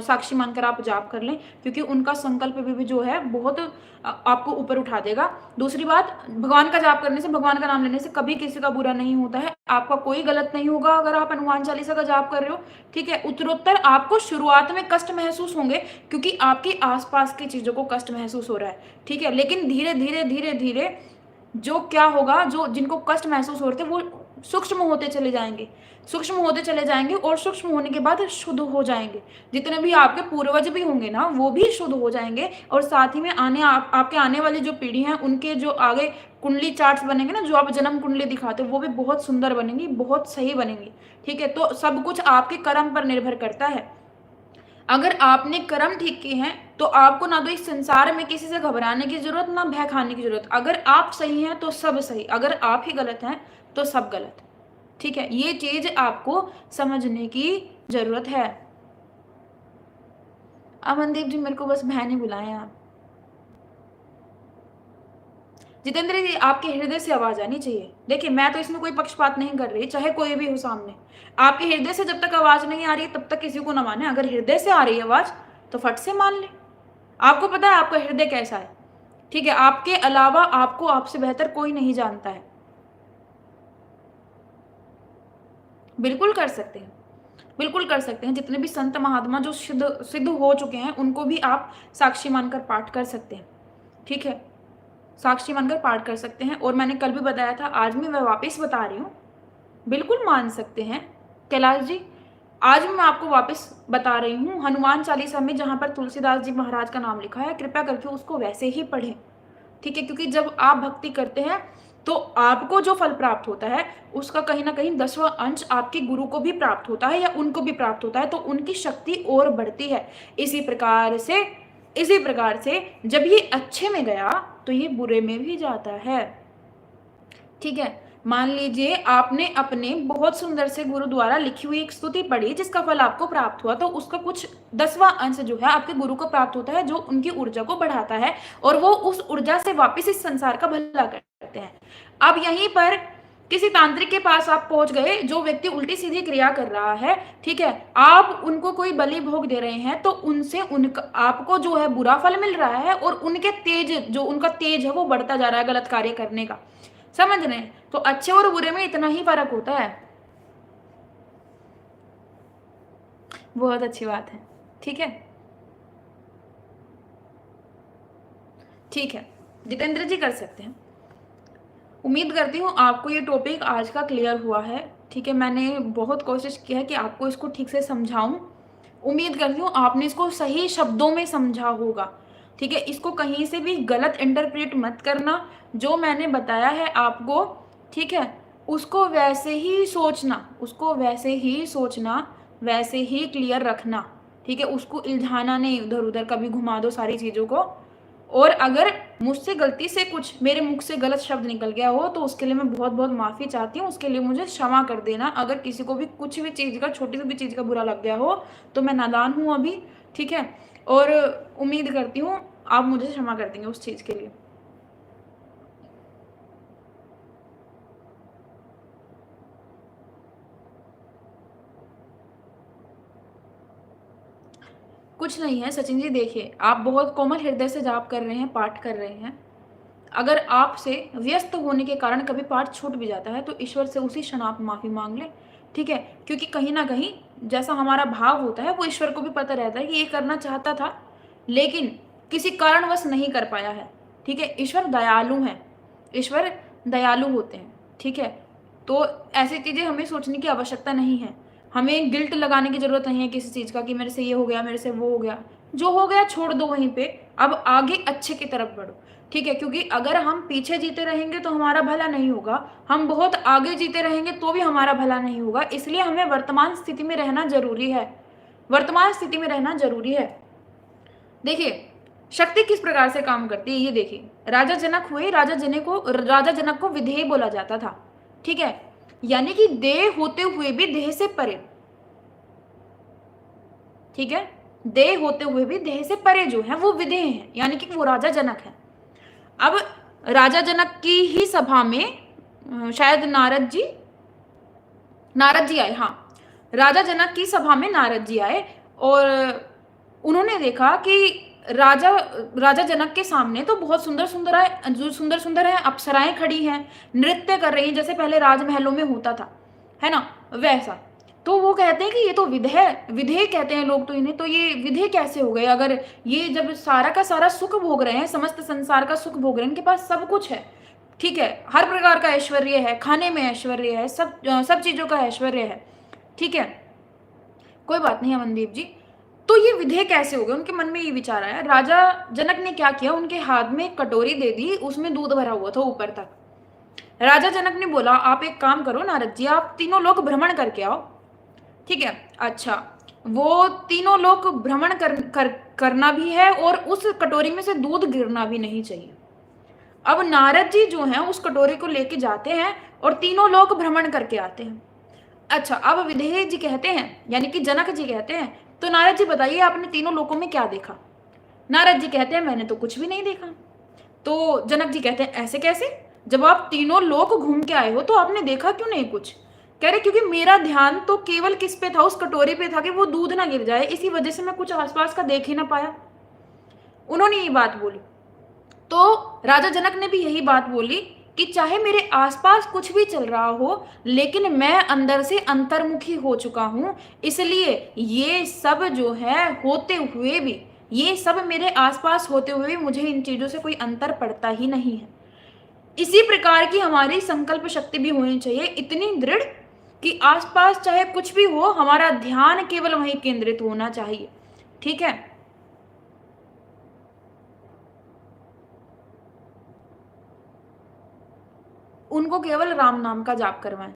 साक्षी मानकर आप जाप कर लें, क्योंकि उनका संकल्प भी जो है बहुत आपको ऊपर उठा देगा। दूसरी बात, भगवान का जाप करने से, भगवान का नाम लेने से कभी किसी का बुरा नहीं होता है। आपका कोई गलत नहीं होगा अगर आप हनुमान चालीसा का जाप कर रहे हो, ठीक है। उत्तरोत्तर आपको शुरुआत में कष्ट महसूस होंगे, क्योंकि आपके आसपास की चीजों को कष्ट महसूस हो रहा है, ठीक है। लेकिन धीरे धीरे धीरे धीरे जो क्या होगा, जो जिनको कष्ट महसूस हो रहे थे वो सूक्ष्म होते चले जाएंगे, सूक्ष्म होते चले जाएंगे, और सूक्ष्म होने के बाद शुद्ध हो जाएंगे। जितने भी आपके पूर्वज भी होंगे ना, वो भी शुद्ध हो जाएंगे। और साथ ही में आपके आने वाली जो पीढ़ी है, उनके जो आगे कुंडली चार्ट्स बनेंगे ना, जो आप जन्म कुंडली दिखाते हो, वो भी बहुत सुंदर बनेंगी, बहुत सही बनेंगी, ठीक है। तो सब कुछ आपके कर्म पर निर्भर करता है। अगर आपने कर्म ठीक किए हैं तो आपको ना तो इस संसार में किसी से घबराने की जरूरत, ना भय खाने की जरूरत। अगर आप सही हैं तो सब सही, अगर आप ही गलत हैं तो सब गलत। ठीक है, ये चीज आपको समझने की जरूरत है। अमनदीप जी, मेरे को बस बहन ही बुलाएं आप। जितेंद्र जी, आपके हृदय से आवाज आनी चाहिए। देखिए, मैं तो इसमें कोई पक्षपात नहीं कर रही, चाहे कोई भी हो सामने। आपके हृदय से जब तक आवाज नहीं आ रही तब तक किसी को ना माने। अगर हृदय से आ रही है आवाज तो फट से मान ले। आपको पता है आपका हृदय कैसा है, ठीक है? आपके अलावा आपको आपसे बेहतर कोई नहीं जानता है। बिल्कुल कर सकते हैं, बिल्कुल कर सकते हैं। जितने भी संत महात्मा जो सिद्ध सिद्ध हो चुके हैं उनको भी आप साक्षी मानकर पाठ कर सकते हैं, ठीक है? साक्षी मानकर पाठ कर सकते हैं। और मैंने कल भी बताया था, आज भी मैं वापस बता रही हूँ, बिल्कुल मान सकते हैं कैलाश जी। आज भी मैं आपको वापस बता रही हूँ, हनुमान चालीसा में जहाँ पर तुलसीदास जी महाराज का नाम लिखा है, कृपया करके उसको वैसे ही पढ़ें, ठीक है? क्योंकि जब आप भक्ति करते हैं तो आपको जो फल प्राप्त होता है उसका कहीं ना कहीं 10वां अंश आपके गुरु को भी प्राप्त होता है या उनको भी प्राप्त होता है, तो उनकी शक्ति और बढ़ती है। इसी प्रकार से जब ये अच्छे में गया तो ये बुरे में भी जाता है, ठीक है? मान लीजिए आपने अपने बहुत सुंदर से गुरु द्वारा लिखी हुई एक स्तुति पढ़ी जिसका फल आपको प्राप्त हुआ, तो उसका कुछ 10वां अंश जो है आपके गुरु को प्राप्त होता है, जो उनकी ऊर्जा को बढ़ाता है और वो उस ऊर्जा से वापस इस संसार का भला करते हैं। अब यहीं पर किसी तांत्रिक के पास आप पहुंच गए, जो व्यक्ति उल्टी सीधी क्रिया कर रहा है, ठीक है, आप उनको कोई बलि भोग दे रहे हैं, तो उनसे उनका आपको जो है बुरा फल मिल रहा है और उनके उनका तेज है वो बढ़ता जा रहा है गलत कार्य करने का। समझ रहे हैं? तो अच्छे और बुरे में इतना ही फर्क होता है। बहुत अच्छी बात है, ठीक है, ठीक है, जितेंद्र जी कर सकते हैं। उम्मीद करती हूँ आपको ये टॉपिक आज का क्लियर हुआ है, ठीक है? मैंने बहुत कोशिश की है कि आपको इसको ठीक से समझाऊं। उम्मीद करती हूँ आपने इसको सही शब्दों में समझा होगा, ठीक है? इसको कहीं से भी गलत इंटरप्रेट मत करना। जो मैंने बताया है आपको, ठीक है, उसको वैसे ही सोचना, वैसे ही क्लियर रखना, ठीक है? उसको इल्झाना नहीं, इधर उधर कभी घुमा दो सारी चीज़ों को। और अगर मुझसे गलती से कुछ मेरे मुख से गलत शब्द निकल गया हो तो उसके लिए मैं बहुत बहुत माफ़ी चाहती हूँ, उसके लिए मुझे क्षमा कर देना। अगर किसी को भी कुछ भी चीज़ का, छोटी सी भी चीज़ का बुरा लग गया हो तो मैं नादान हूँ अभी, ठीक है? और उम्मीद करती हूँ आप मुझे क्षमा कर देंगे उस चीज़ के लिए। कुछ नहीं है सचिन जी, देखिए आप बहुत कोमल हृदय से जाप कर रहे हैं, पाठ कर रहे हैं। अगर आपसे व्यस्त होने के कारण कभी पाठ छूट भी जाता है तो ईश्वर से उसी क्षण आप माफ़ी मांग लें, ठीक है? क्योंकि कहीं ना कहीं जैसा हमारा भाव होता है वो ईश्वर को भी पता रहता है कि ये करना चाहता था लेकिन किसी कारणवश नहीं कर पाया है, ठीक है? ईश्वर दयालु हैं, ईश्वर दयालु होते हैं, ठीक है? तो ऐसी चीज़ें हमें सोचने की आवश्यकता नहीं है। हमें गिल्ट लगाने की ज़रूरत नहीं है किसी चीज़ का कि मेरे से ये हो गया, मेरे से वो हो गया। जो हो गया छोड़ दो वहीं पे, अब आगे अच्छे की तरफ बढ़ो, ठीक है? क्योंकि अगर हम पीछे जीते रहेंगे तो हमारा भला नहीं होगा, हम बहुत आगे जीते रहेंगे तो भी हमारा भला नहीं होगा। इसलिए हमें वर्तमान स्थिति में रहना ज़रूरी है, वर्तमान स्थिति में रहना ज़रूरी है। देखिए शक्ति किस प्रकार से काम करती है ये देखिए। राजा जनक हुए, राजा जनक को विधेय बोला जाता था, ठीक है? यानी कि देह होते हुए भी देह से परे, ठीक है? देह होते हुए भी देह से परे जो है वो विधेय है, यानी कि वो राजा जनक है। अब राजा जनक की ही सभा में शायद नारद जी आए, हाँ, राजा जनक की सभा में नारद जी आए और उन्होंने देखा कि राजा जनक के सामने तो बहुत सुंदर सुंदर है अप्सराएं खड़ी हैं, नृत्य कर रही हैं जैसे पहले राजमहलों में होता था, है ना, वैसा। तो वो कहते हैं कि ये तो विधेय कहते हैं लोग तो इन्हें, तो ये विधेय कैसे हो गए? अगर ये जब सारा का सारा सुख भोग रहे हैं, समस्त संसार का सुख भोग रहे हैं, इनके पास सब कुछ है, ठीक है, हर प्रकार का ऐश्वर्य है, खाने में ऐश्वर्य है, सब चीजों का ऐश्वर्य है, ठीक है, कोई बात नहीं अमनदीप जी, तो ये विधेय कैसे हो गए? उनके मन में ये विचार आया। राजा जनक ने क्या किया, उनके हाथ में कटोरी दे दी, उसमें दूध भरा हुआ था ऊपर तक। राजा जनक ने बोला आप एक काम करो नारद जी, आप तीनों लोग भ्रमण करके आओ, ठीक है? अच्छा, वो तीनों लोग भ्रमण करना भी है और उस कटोरी में से दूध गिरना भी नहीं चाहिए। अब नारद जी जो हैं उस कटोरी को लेके जाते हैं और तीनों लोग भ्रमण करके आते हैं। अच्छा, अब विधेय जी कहते हैं, यानी कि जनक जी कहते हैं, तो नारद जी बताइए आपने तीनों लोकों में क्या देखा? नारद जी कहते हैं मैंने तो कुछ भी नहीं देखा। तो जनक जी कहते हैं ऐसे कैसे? जब आप तीनों लोक घूम के आए हो तो आपने देखा क्यों नहीं कुछ? कह रहे क्योंकि मेरा ध्यान तो केवल किस पे था, उस कटोरी पे था कि वो दूध ना गिर जाए, इसी वजह से मैं कुछ आसपास का देख ही ना पाया। उन्होंने ये बात बोली। तो राजा जनक ने भी यही बात बोली कि चाहे मेरे आसपास कुछ भी चल रहा हो, लेकिन मैं अंदर से अंतर्मुखी हो चुका हूं, इसलिए ये सब जो है होते हुए भी, ये सब मेरे आसपास होते हुए भी मुझे इन चीजों से कोई अंतर पड़ता ही नहीं है। इसी प्रकार की हमारी संकल्प शक्ति भी होनी चाहिए, इतनी दृढ़ कि आसपास चाहे कुछ भी हो, हमारा ध्यान केवल वहीं केंद्रित होना चाहिए। ठीक है। उनको केवल राम नाम का जाप करवाएं।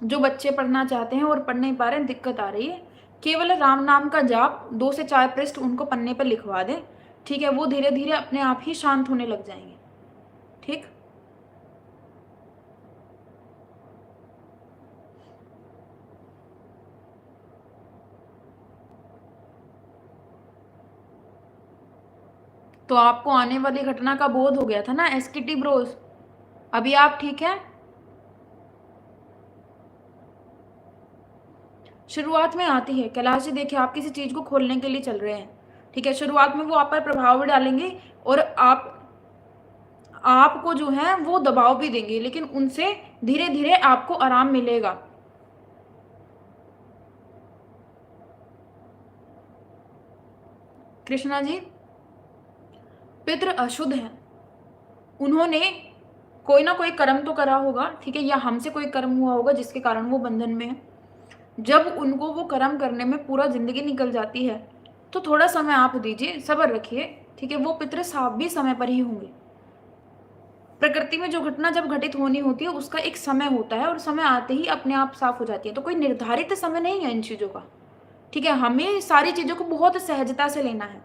जो बच्चे पढ़ना चाहते हैं और पढ़ नहीं पा रहे हैं, दिक्कत आ रही है, केवल राम नाम का जाप 2 से 4 पृष्ठ उनको पन्ने पर लिखवा दें। ठीक है, वो धीरे धीरे अपने आप ही शांत होने लग जाएंगे। ठीक। तो आपको आने वाली घटना का बोध हो गया था ना एसकेटी ब्रोस? अभी आप ठीक है? शुरुआत में आती है कैलाश जी, देखिए आप किसी चीज को खोलने के लिए चल रहे हैं। ठीक है, शुरुआत में वो आप पर प्रभाव भी डालेंगे और आपको जो है वो दबाव भी देंगे, लेकिन उनसे धीरे धीरे आपको आराम मिलेगा। कृष्णा जी, पितृ अशुद्ध हैं, उन्होंने कोई ना कोई कर्म तो करा होगा। ठीक है, या हमसे कोई कर्म हुआ होगा जिसके कारण वो बंधन में है। जब उनको वो कर्म करने में पूरा जिंदगी निकल जाती है तो थोड़ा समय आप दीजिए, सब्र रखिए। ठीक है, वो पितृ साफ भी समय पर ही होंगे। प्रकृति में जो घटना जब घटित होनी होती है उसका एक समय होता है और समय आते ही अपने आप साफ हो जाती है, तो कोई निर्धारित समय नहीं है इन चीजों का। ठीक है, हमें सारी चीजों को बहुत सहजता से लेना है।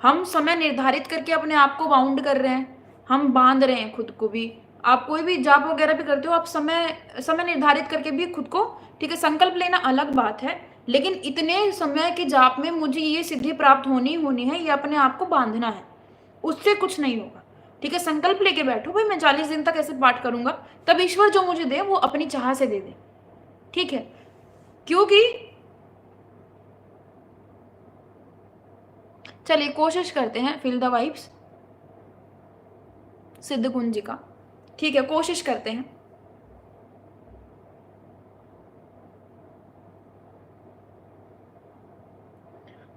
हम समय निर्धारित करके अपने आप को बाउंड कर रहे हैं, हम बांध रहे हैं खुद को भी। आप कोई भी जॉब वगैरह भी करते हो, आप समय समय निर्धारित करके भी खुद को, ठीक है, संकल्प लेना अलग बात है, लेकिन इतने समय के जाप में मुझे ये सिद्धि प्राप्त होनी है, ये अपने आप को बांधना है, उससे कुछ नहीं होगा। ठीक है, संकल्प लेके बैठो भाई मैं 40 दिन तक ऐसे पाठ करूंगा, तब ईश्वर जो मुझे दे वो अपनी चाह से दे दे। ठीक है, क्योंकि चलिए कोशिश करते हैं फील द वाइब्स सिद्ध कुंज जी का। ठीक है, कोशिश करते हैं।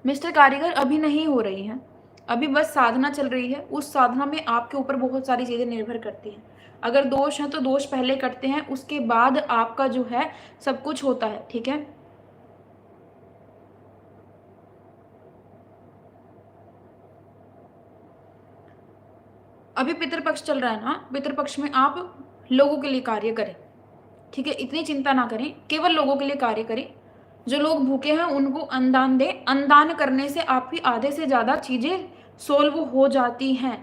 मिस्टर कारीगर अभी नहीं हो रही है, अभी बस साधना चल रही है। उस साधना में आपके ऊपर बहुत सारी चीजें निर्भर करती हैं। अगर दोष है तो दोष पहले कटते हैं, उसके बाद आपका जो है सब कुछ होता है। ठीक है, अभी पितृपक्ष चल रहा है ना, पितृपक्ष में आप लोगों के लिए कार्य करें। ठीक है, इतनी चिंता ना करें, केवल लोगों के लिए कार्य करें। जो लोग भूखे हैं उनको अन्नदान दें। अन्नदान करने से आपकी आधे से ज़्यादा चीज़ें सोल्व हो जाती हैं।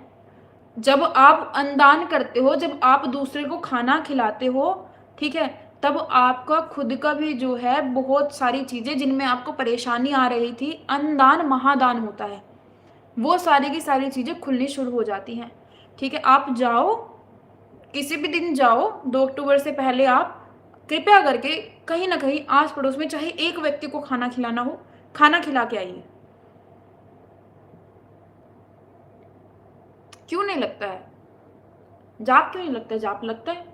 जब आप अन्नदान करते हो, जब आप दूसरे को खाना खिलाते हो, ठीक है, तब आपका खुद का भी जो है बहुत सारी चीज़ें जिनमें आपको परेशानी आ रही थी, अन्नदान महादान होता है, वो सारी की सारी चीज़ें खुलनी शुरू हो जाती हैं। ठीक है, आप जाओ, किसी भी दिन जाओ, 2 अक्टूबर से पहले आप कृपया करके कहीं ना कहीं आस पड़ोस में चाहे एक व्यक्ति को खाना खिलाना हो, खाना खिला के आइए। क्यों नहीं लगता है जाप? क्यों नहीं लगता है जाप? लगता है।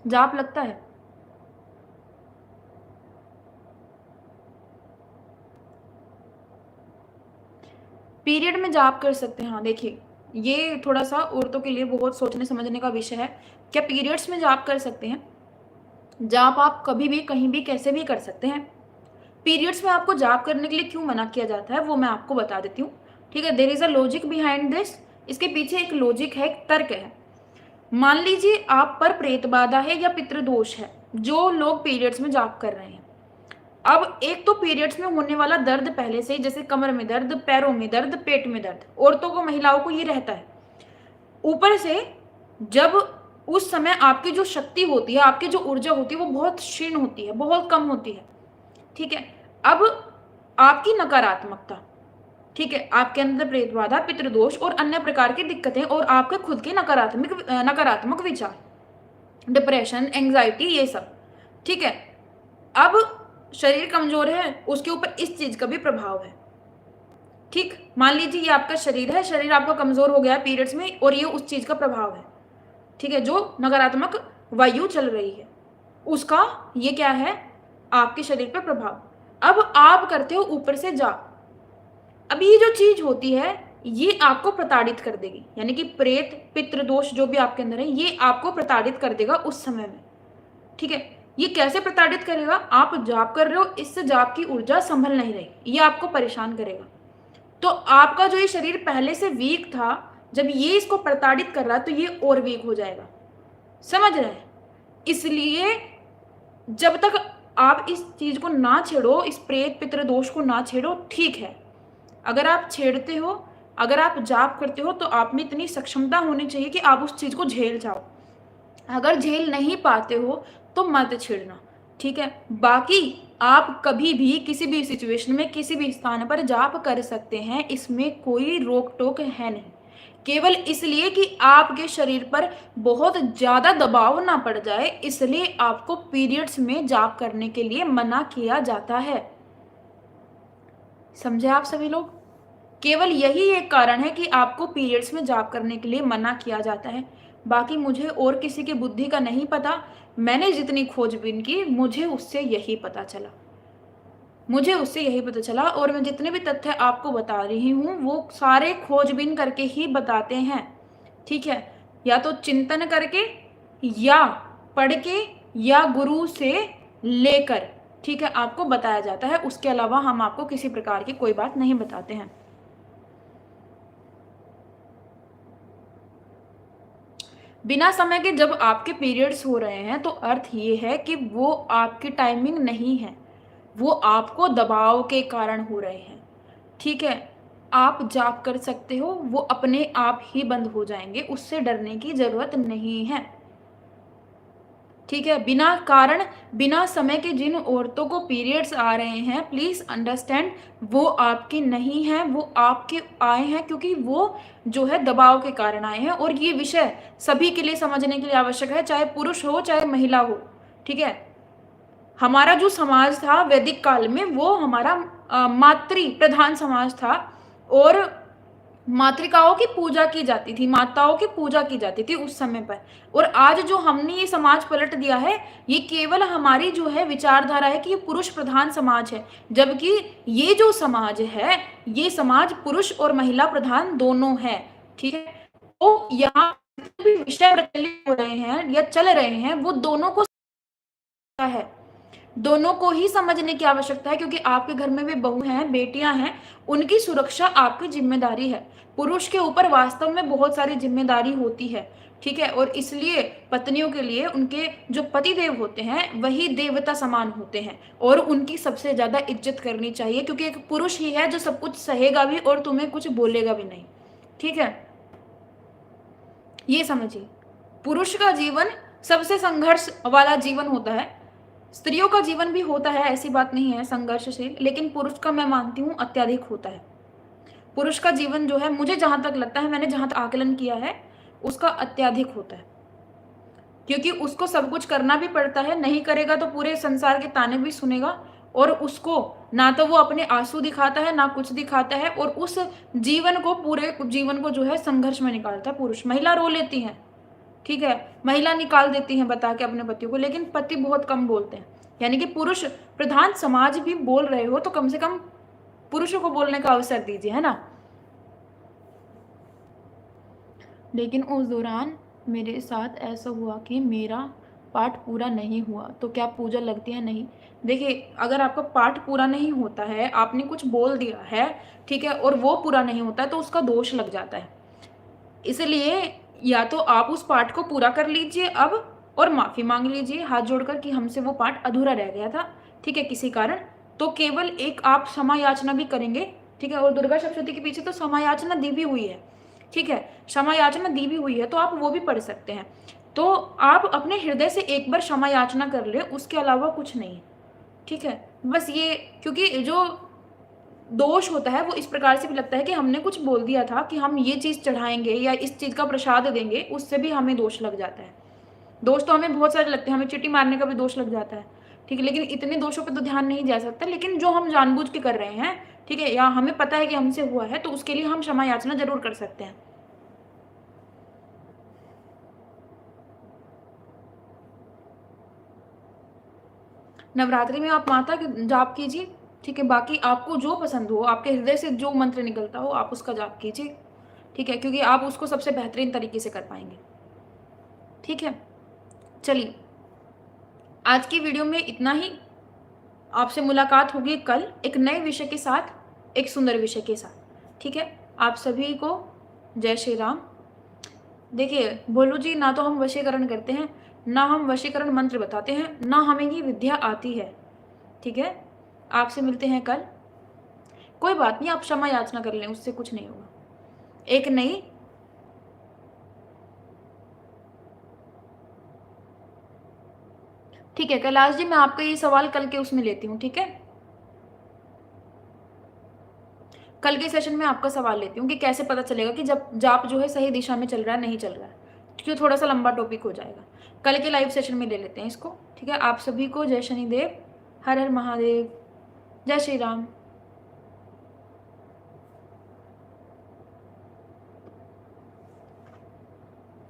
जाप लगता है। पीरियड में जाप कर सकते हैं। हाँ देखिए, ये थोड़ा सा औरतों के लिए बहुत सोचने समझने का विषय है। क्या पीरियड्स में जाप कर सकते हैं? जाप आप कभी भी कहीं भी कैसे भी कर सकते हैं। पीरियड्स में आपको जाप करने के लिए क्यों मना किया जाता है वो मैं आपको बता देती हूँ। ठीक है, there is a logic behind this. इसके पीछे एक लॉजिक है, एक तर्क है। मान लीजिए आप पर प्रेत बाधा है या पितृदोष है, जो लोग पीरियड्स में जाप कर रहे हैं। अब एक तो पीरियड्स में होने वाला दर्द पहले से ही, जैसे कमर में दर्द, पैरों में दर्द, पेट में दर्द, औरतों को, महिलाओं को ये रहता है। ऊपर से जब उस समय आपकी जो शक्ति होती है, आपकी जो ऊर्जा होती है, वो बहुत क्षीण होती है, बहुत कम होती है। ठीक है, अब आपकी नकारात्मकता, ठीक है, आपके अंदर प्रेत बाधा, पितृदोष और अन्य प्रकार की दिक्कतें और आपके खुद के नकारात्मक विचार, डिप्रेशन, एंग्जाइटी, ये सब, ठीक है। अब शरीर कमजोर है, उसके ऊपर इस चीज का भी प्रभाव है। ठीक, मान लीजिए ये आपका शरीर है, शरीर आपका कमजोर हो गया है पीरियड्स में, और ये उस चीज का प्रभाव है। ठीक है, जो नकारात्मक वायु चल रही है उसका ये क्या है, आपके शरीर पर प्रभाव। अब आप करते हो ऊपर से जा, अब ये जो चीज होती है ये आपको प्रताड़ित कर देगी, यानी कि प्रेत पितृदोष जो भी आपके अंदर है ये आपको प्रताड़ित कर देगा उस समय में। ठीक है, ये कैसे प्रताड़ित करेगा, आप जाप कर रहे हो, इससे जाप की ऊर्जा संभल नहीं रही, ये आपको परेशान करेगा। तो आपका जो ये शरीर पहले से वीक था, जब ये इसको प्रताड़ित कर रहा है तो ये और वीक हो जाएगा, समझ रहे हैं। इसलिए जब तक आप इस चीज को ना छेड़ो, इस प्रेत पितृदोष को ना छेड़ो, ठीक है। अगर आप छेड़ते हो, अगर आप जाप करते हो, तो आप में इतनी सक्षमता होनी चाहिए कि आप उस चीज को झेल जाओ। अगर झेल नहीं पाते हो तो मत छेड़ना, ठीक है। बाकी आप कभी भी किसी भी सिचुएशन में किसी भी स्थान पर जाप कर सकते हैं, इसमें कोई रोक टोक है नहीं। केवल इसलिए कि आपके शरीर पर बहुत ज्यादा दबाव ना पड़ जाए, इसलिए आपको पीरियड्स में जाप करने के लिए मना किया जाता है। समझे आप सभी लोग, केवल यही एक कारण है कि आपको पीरियड्स में जाप करने के लिए मना किया जाता है। बाकी मुझे और किसी की बुद्धि का नहीं पता, मैंने जितनी खोजबीन की मुझे उससे यही पता चला, मुझे उससे यही पता चला। और मैं जितने भी तथ्य आपको बता रही हूँ वो सारे खोजबीन करके ही बताते हैं, ठीक है। या तो चिंतन करके, या पढ़ के, या गुरु से लेकर, ठीक है, आपको बताया जाता है। उसके अलावा हम आपको किसी प्रकार की कोई बात नहीं बताते हैं। बिना समय के जब आपके पीरियड्स हो रहे हैं तो अर्थ ये है कि वो आपकी टाइमिंग नहीं है, वो आपको दबाव के कारण हो रहे हैं, ठीक है। आप जाप कर सकते हो, वो अपने आप ही बंद हो जाएंगे, उससे डरने की जरूरत नहीं है, ठीक है। बिना कारण बिना समय के जिन औरतों को पीरियड्स आ रहे हैं, प्लीज अंडरस्टैंड, वो आपकी नहीं है, वो आपके आए हैं क्योंकि वो जो है दबाव के कारण आए हैं। और ये विषय सभी के लिए समझने के लिए आवश्यक है, चाहे पुरुष हो चाहे महिला हो, ठीक है। हमारा जो समाज था वैदिक काल में वो हमारा मातृ प्रधान समाज था, और मातृकाओं की पूजा की जाती थी, माताओं की पूजा की जाती थी उस समय पर। और आज जो हमने ये समाज पलट दिया है, ये केवल हमारी जो है विचारधारा है कि ये पुरुष प्रधान समाज है, जबकि ये जो समाज है ये समाज पुरुष और महिला प्रधान दोनों है, ठीक है। तो यहाँ भी विषय प्रचलित हो रहे हैं या चल रहे हैं वो दोनों को है, दोनों को ही समझने की आवश्यकता है, क्योंकि आपके घर में भी बहू हैं, बेटियां हैं, उनकी सुरक्षा आपकी जिम्मेदारी है। पुरुष के ऊपर वास्तव में बहुत सारी जिम्मेदारी होती है, ठीक है। और इसलिए पत्नियों के लिए उनके जो पति देव होते हैं वही देवता समान होते हैं, और उनकी सबसे ज्यादा इज्जत करनी चाहिए, क्योंकि एक पुरुष ही है जो सब कुछ सहेगा भी और तुम्हें कुछ बोलेगा भी नहीं, ठीक है। ये समझिए, पुरुष का जीवन सबसे संघर्ष वाला जीवन होता है, स्त्रियों का जीवन भी होता है, ऐसी बात नहीं है संघर्षशील, लेकिन पुरुष का मैं मानती हूँ अत्यधिक होता है। पुरुष का जीवन जो है, मुझे जहां तक लगता है, मैंने जहां तक आकलन किया है, उसका अत्यधिक होता है, क्योंकि उसको सब कुछ करना भी पड़ता है, नहीं करेगा तो पूरे संसार के ताने भी सुनेगा, और उसको ना तो वो अपने आंसू दिखाता है ना कुछ दिखाता है, और उस जीवन को, पूरे जीवन को जो है संघर्ष में निकालता है पुरुष। महिला रो लेती है, ठीक है, महिला निकाल देती है बता के अपने पतियों को, लेकिन पति बहुत कम बोलते हैं। यानी कि पुरुष प्रधान समाज भी बोल रहे हो तो कम से कम पुरुषों को बोलने का अवसर दीजिए, है ना। लेकिन उस दौरान मेरे साथ ऐसा हुआ कि मेरा पाठ पूरा नहीं हुआ, तो क्या पूजा लगती है? नहीं। देखिए, अगर आपका पाठ पूरा नहीं होता है, आपने कुछ बोल दिया है, ठीक है, और वो पूरा नहीं होता है, तो उसका दोष लग जाता है। इसलिए या तो आप उस पाठ को पूरा कर लीजिए अब, और माफी मांग लीजिए हाथ जोड़कर कि हमसे वो पाठ अधूरा रह गया था, ठीक है, किसी कारण। तो केवल एक आप क्षमा याचना भी करेंगे, ठीक है। और दुर्गा सप्तशती के पीछे तो क्षमा याचना दी भी हुई है, ठीक है, क्षमा याचना दी भी हुई है तो आप वो भी पढ़ सकते हैं। तो आप अपने हृदय से एक बार क्षमा याचना कर लें, उसके अलावा कुछ नहीं, ठीक है। बस ये, क्योंकि जो दोष होता है वो इस प्रकार से भी लगता है कि हमने कुछ बोल दिया था कि हम ये चीज़ चढ़ाएंगे या इस चीज़ का प्रसाद देंगे, उससे भी हमें दोष लग जाता है। दोष तो हमें बहुत सारे लगते हैं, हमें चींटी मारने का भी दोष लग जाता है, ठीक है, लेकिन इतने दोषों पे तो ध्यान नहीं जा सकता। लेकिन जो हम जानबूझ के कर रहे हैं, ठीक है, या हमें पता है कि हमसे हुआ है, तो उसके लिए हम क्षमा याचना जरूर कर सकते हैं। नवरात्रि में आप माता के जाप कीजिए, ठीक है। बाकी आपको जो पसंद हो, आपके हृदय से जो मंत्र निकलता हो, आप उसका जाप कीजिए, ठीक है, क्योंकि आप उसको सबसे बेहतरीन तरीके से कर पाएंगे, ठीक है। चलिए, आज की वीडियो में इतना ही। आपसे मुलाकात होगी कल एक नए विषय के साथ, एक सुंदर विषय के साथ, ठीक है। आप सभी को जय श्री राम। देखिए भोलू जी, ना तो हम वशीकरण करते हैं, ना हम वशीकरण मंत्र बताते हैं, ना हमें ये विद्या आती है, ठीक है। आपसे मिलते हैं कल। कोई बात नहीं, आप क्षमा याचना कर लें, उससे कुछ नहीं होगा। एक नई ठीक है, कैलाश जी, मैं आपका ये सवाल कल के उसमें लेती हूँ, ठीक है। कल के सेशन में आपका सवाल लेती हूँ कि कैसे पता चलेगा कि जब जाप जो है सही दिशा में चल रहा है, नहीं चल रहा है, क्योंकि थोड़ा सा लंबा टॉपिक हो जाएगा। कल के लाइव सेशन में ले लेते हैं इसको, ठीक है। आप सभी को जय शनिदेव, हर हर महादेव, जय श्री राम।